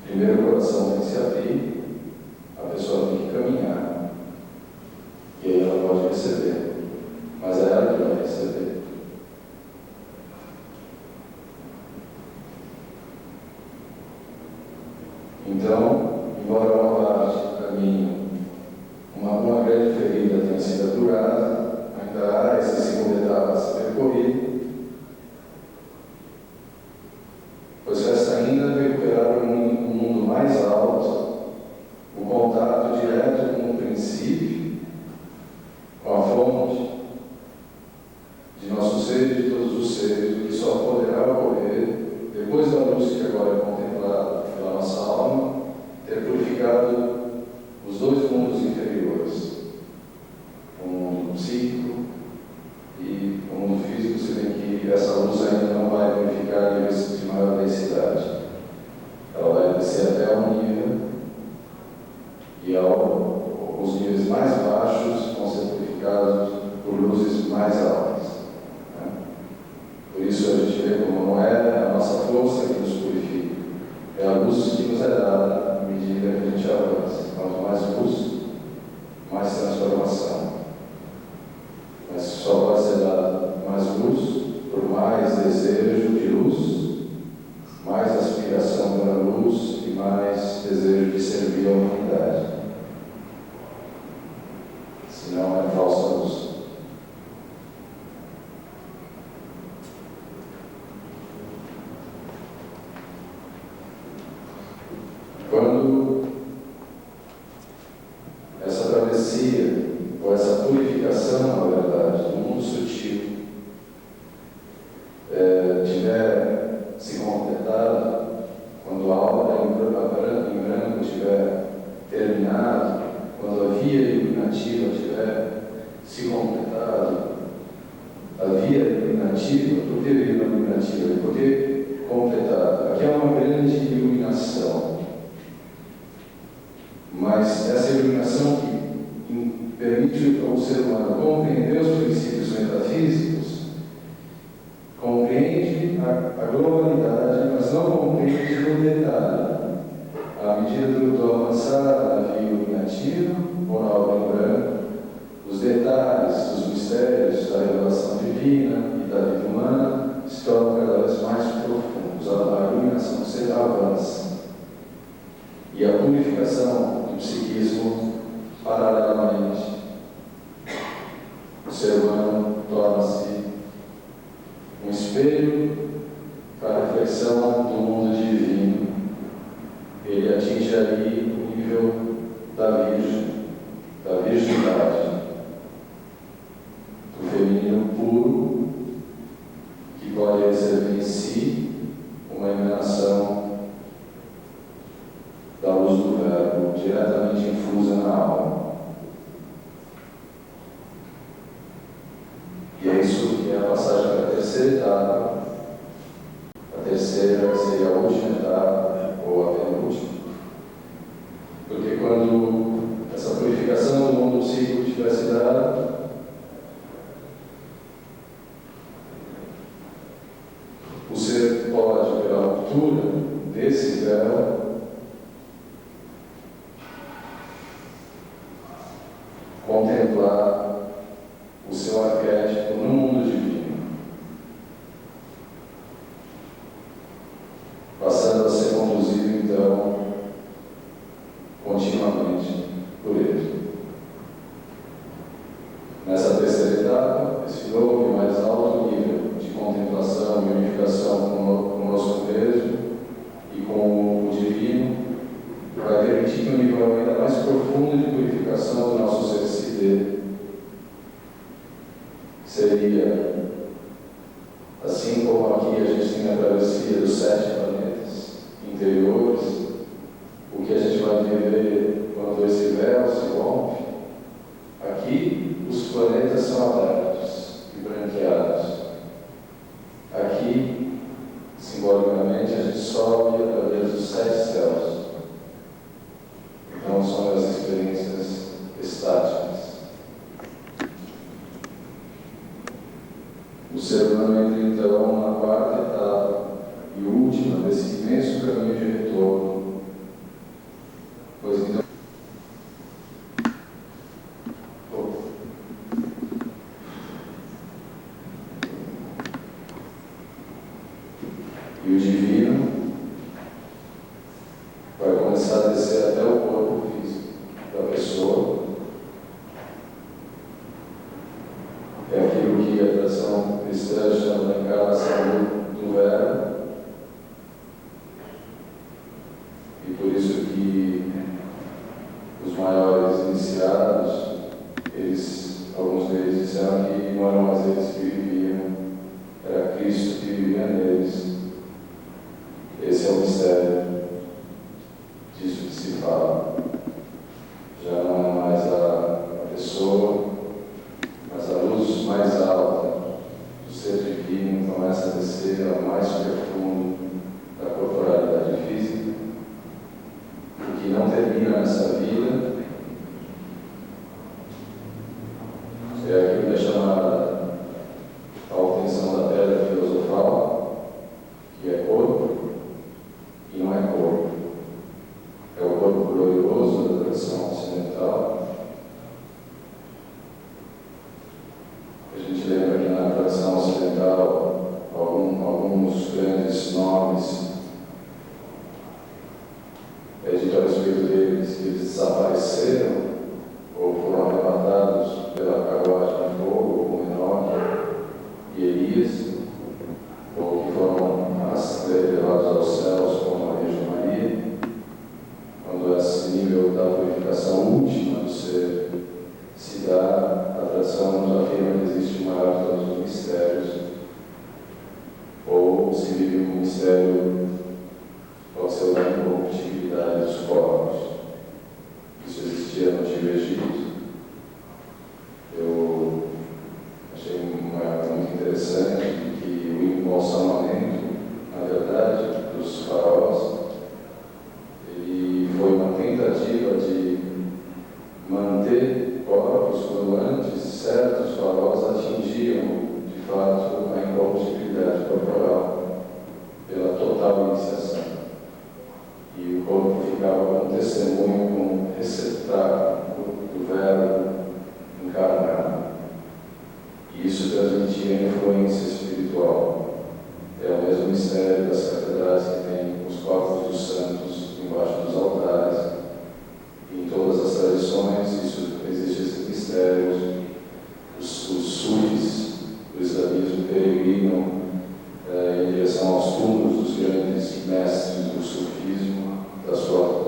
Primeiro o coração tem que se abrir, a pessoa tem que caminhar, e aí ela pode receber, mas é ela que vai receber. Então, embora uma parte do caminho, uma grande ferida tenha sido apurada, ainda há essa segunda etapa a ser percorrida, pois resta ainda recuperar um mundo mais alto, o contato direto com o princípio, com a fonte de nosso ser e de todos os seres, o que só poderá ocorrer depois da luz que agora é contemplada pela nossa alma, ter purificado os dois mundos inferiores, o mundo psíquico e o mundo físico, se bem que essa luz ainda não vai purificar níveis de maior densidade. Ela vai descer até um nível, e os níveis mais baixos vão ser purificados por luzes mais altas. Né? Por isso a gente vê como não é a nossa força que nos purifica, é a luz que nos é dada à medida que a gente avança. Quanto mais luz, mais transformação. Mas só vai ser dada mais luz por mais desejo de luz, mais aspiração pela luz e mais desejo de servir a humanidade. Senão é falsa luz. Quando essa travessia, ou essa purificação, na verdade, do mundo sutil, tiver se completado, quando a obra em branco mas essa iluminação que permite ao ser humano compreender os princípios metafísicos, compreende a globalidade, mas não compreende o detalhe. À medida do avançar da via iluminativa, ou na obra em branco, os detalhes dos mistérios da revelação divina e da vida humana se tornam cada vez mais profundos. A iluminação do ser avança. E a purificação do psiquismo, paralelamente, o ser humano torna-se um espelho para a reflexão do mundo divino. Ele atinge ali o nível da virgindade, do feminino puro, que pode receber em si uma emanação da luz do Verbo, diretamente infusa na alma. E é isso que é a passagem para a terceira etapa. A terceira seria a última etapa, ou a penúltima. Porque quando essa purificação do mundo psíquico tivesse dado, o ser pode, pela ruptura desse véu, contemplar o seu arquétipo no mundo divino, passando a ser conduzido, então, continuamente por ele. Nessa terceira etapa, esse novo e mais alto nível de contemplação e unificação conosco mesmo e com o divino, vai permitir que um nível ainda mais profundo de purificação do nosso ser se dê. Seria, assim como aqui a gente tem a travessia dos 7 planetas interiores, o que a gente vai viver quando esse véu se rompe, aqui os planetas são abertos e branqueados. Aqui, simbolicamente, a gente sobe através dos 7 céus. Então são as experiências estáticas. O ser humano entra então na quarta etapa e última desse imenso caminho de retorno. Pois então, e o divino vai começar a descer até o corpo físico da pessoa. É aquilo que a tradição cristã chama de encarnação do Verbo. E por isso que os maiores iniciados, alguns deles disseram que não eram mais eles que viviam, era Cristo que vivia neles. Esse é o mistério disso que se fala. Já não é mais a pessoa, mas a luz mais alta do ser divino começa a descer ao mais profundo da corporalidade física, o que não termina nessa vida. É aquilo que é chamada a obtenção da pedra filosofal, que é corpo e não é corpo. É o corpo glorioso da tradição ocidental. A gente lembra que na tradição ocidental alguns grandes nomes é dito a respeito deles que eles desapareceram ou foram arrebatados pela carruagem de fogo, como Enoque e Elias, ou que foram levados aos céus como a Virgem Maria, quando esse nível da purificação última do ser se dá, a tradição nos afirma que existe o maior de todos os mistérios, ou se vive um mistério, pode ser a incorruptibilidade dos corpos. Isso existia no Antigo Egito. Eu achei muito interessante que o embalsamamento, na verdade, dos faraós, ele foi uma tentativa de ter corpos quando antes certos faróis atingiam, de fato, a incorruptibilidade corporal pela total iniciação. E o corpo ficava como testemunho, como receptáculo do Verbo encarnado. E isso transmitia influência espiritual. É o mesmo mistério das catedrais que tem os corpos dos santos embaixo dos altares. Em todas as tradições, existe esse mistério. Os sufis do islamismo peregrinam em direção aos túmulos dos grandes mestres do sufismo, das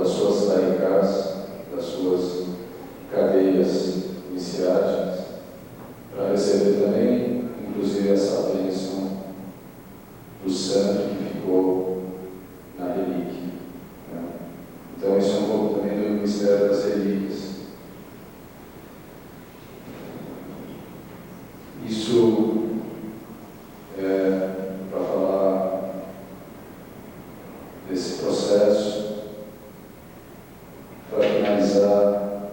suas tarikas, das suas cadeias iniciáticas, para receber também, inclusive, essa bênção do santo que ficou na relíquia. Né? Então, isso é um pouco também do mistério das relíquias. Isso é para falar desse processo. Para finalizar,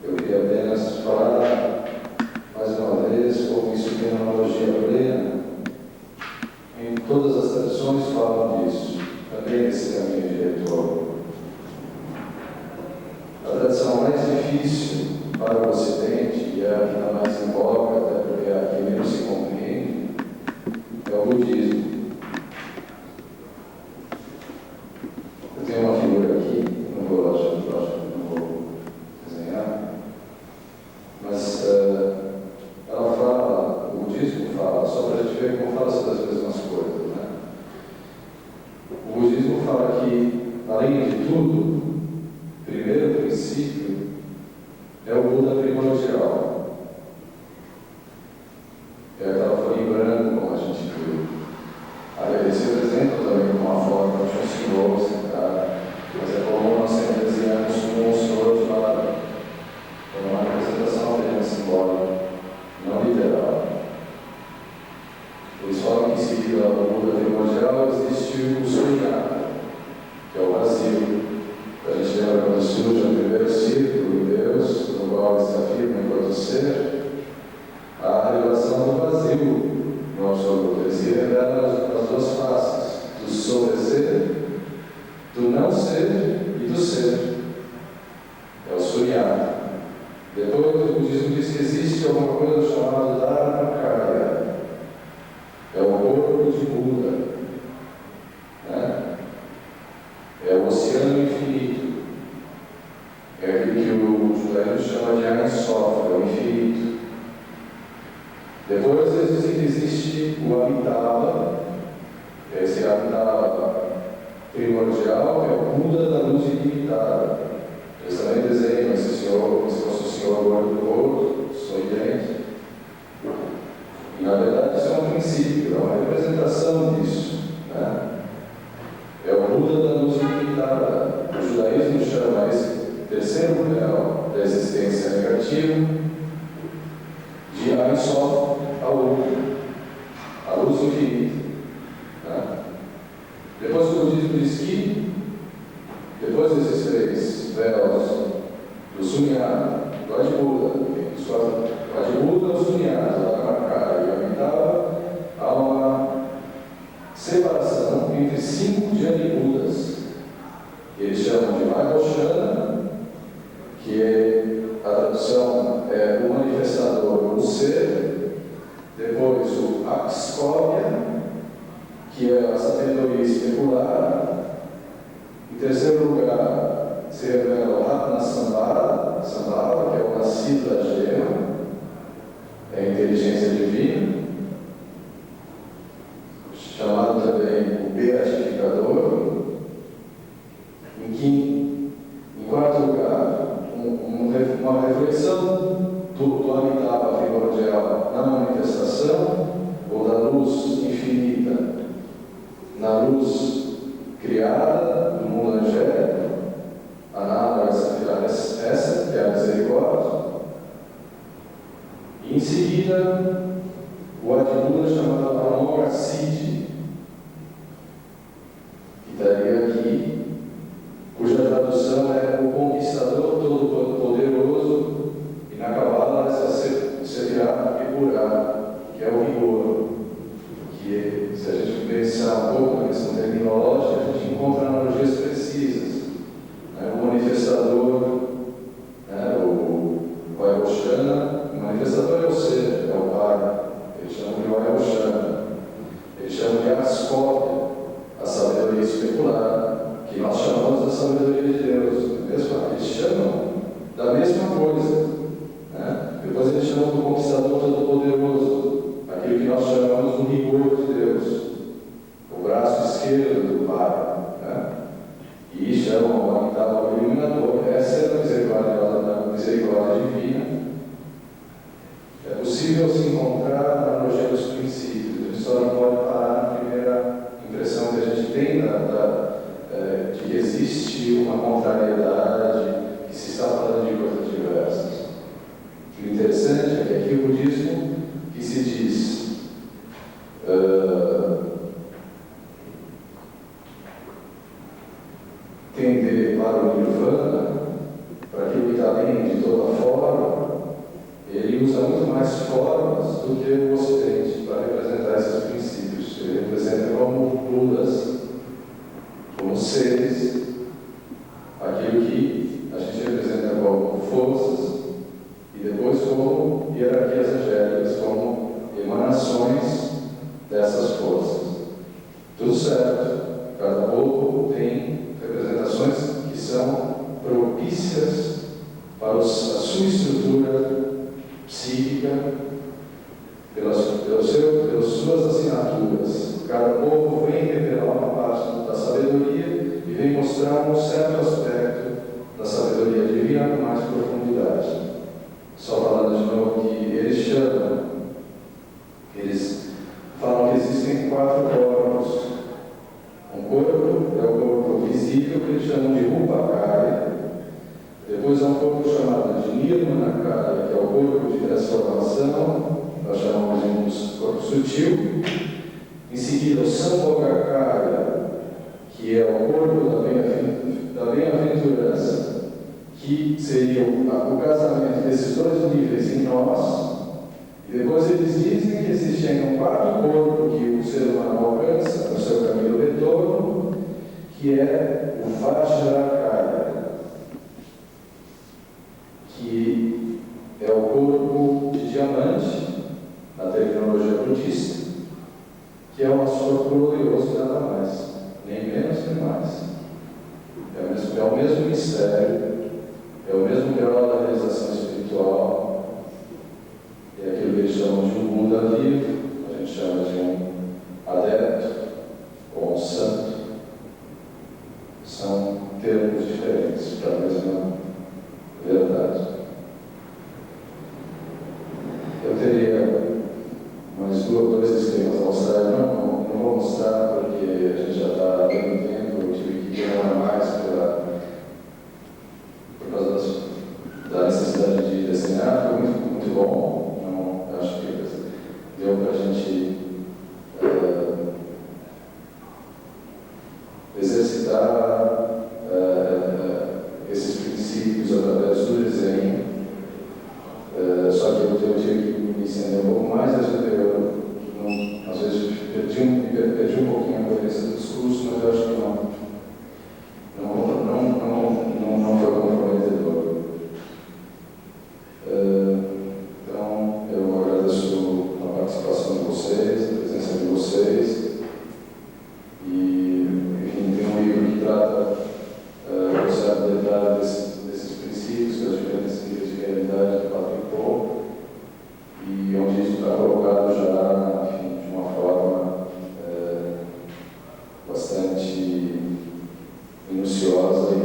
eu queria apenas falar mais uma vez como isso tem uma analogia plena. Em todas as tradições falam disso, também desse caminho de retorno. A tradição mais difícil para o Ocidente, e é a que está mais em voga, até porque é a que menos se compreende, é o budismo. Eu tenho uma figura aqui, não vou desenhar, mas ela fala, o budismo fala, só para a gente ver como fala sobre as mesmas coisas, né? O budismo fala que, além de tudo, o primeiro princípio é o Buda primordial. É aquela folha em branco, como a gente viu. Esse representa também uma forma de um senhor sentado, mas é como nós sempre desenhamos um senhor de lado. É uma representação apenas simbólica, não literal. Eles falam que em seguida ao Buda primordial existe o sunyata, que é o vazio. A gente lembra quando surge o primeiro círculo de Deus, no qual ele se afirma enquanto ser, a revelação do vazio no absoluto. Ele se revela as duas faces, do sobreser, do não ser e do ser. É o sunyata. Depois o budismo diz que existe alguma coisa chamada Dharmakaya. É o corpo de Buda. Né? É o oceano infinito. É aquilo que o judaísmo chama de Ein Sof, é o infinito. Depois eles dizem que existe o Amitabha, esse Amitabha primordial, é o Buda da luz ilimitada. Eles também desenham esse senhor como se fosse o senhor gordo, sorridente. E na verdade isso é um princípio, é uma representação disso. Né? É o Buda da luz ilimitada. O judaísmo chama esse terceiro grau da existência negativa de Ein Sof, a luz infinita. Né? Depois o budismo diz que, depois desses três véus do sunyata, do Adibuda, o Adibuda, o sunyata, o Dharmakaya e o Amitabha, há uma separação entre 5 Jani-Budas. Eles chamam de Vairocana, que a tradução é o manifestador, o ser. Depois o Akshobhya, que é a sabedoria especular. Em terceiro lugar, se revela o Ratnasambhava, que é o nascido da gema, é a inteligência divina, chamado também o beatificador. Em quarto lugar, uma reflexão do Amitabha primordial na manifestação, ou da luz infinita, na luz criada do mundo angélico, essa que é a misericórdia. E em seguida, o Adibuda chamado Amoga Siddhi, que estaria aqui, cuja tradução é o conquistador todo sabedoria de Deus. Eles chamam da mesma coisa. Né? Depois eles chamam do conquistador todo-poderoso, aquilo que nós chamamos do rigor de Deus, o braço esquerdo do Pai. Né? E chamam o oitavo iluminador. Essa é a misericórdia divina. É possível se encontrar na analogia dos princípios. A gente só não pode parar na primeira impressão que a gente tem de que existe uma contrariedade, que se está falando de coisas diversas. O interessante é que aqui o budismo que se diz tender para o nirvana, para aquilo que está além de toda forma, ele usa muito mais formas do que o Ocidente para representar esses princípios. Ele representa como Budas, como seres, aquilo que a gente representa como forças, e depois como hierarquias angélicas, como emanações dessas forças. Tudo certo. Cada povo tem representações que são propícias para a sua estrutura psíquica, pelas suas assinaturas. Cada povo vem revelar uma parte da sabedoria e vem mostrar um certo aspecto da sabedoria divina com mais profundidade. Só falando de novo que eles falam que existem 4 corpos. Um corpo é o corpo visível, que eles chamam de Rupakaya. Depois há um corpo chamado de Nirmanakaya, que é o corpo de transformação, nós chamamos de corpo sutil. Em seguida, o Sambhogakaya, que é o corpo da bem-aventurança, que seria o casamento desses 2 níveis em nós. E depois eles dizem que existem um 4º corpo que o ser humano alcança no seu caminho do retorno, que é o Vajrakaya, que é o corpo de diamante, na terminologia budista, que é o nosso corpo glorioso e nada mais, nem menos nem mais. É o mesmo mistério, é o mesmo grau da realização espiritual. É aquilo que eles chamam de um Buda vivo, a gente chama de um adepto ou um santo. São termos diferentes para a mesma verdade. Eu teria mais 2 esquemas a mostrar, não vou mostrar porque a gente já está dando tempo, eu tive que demorar mais por causa da necessidade de desenhar, foi muito bom. Acho que deu para a gente exercitar esses princípios através do desenho. Só que eu tive que me estender um pouco mais, às vezes perdi um pouquinho a coerência do discurso, mas eu acho que não foi comprometedor. Então, eu agradeço a participação de vocês, a presença de vocês. E, enfim, tem um livro que trata com certo detalhe desses princípios, das diferentes níveis de realidade do Patrick Paul, e onde isso está colocado já, enfim, de uma forma bastante minuciosa e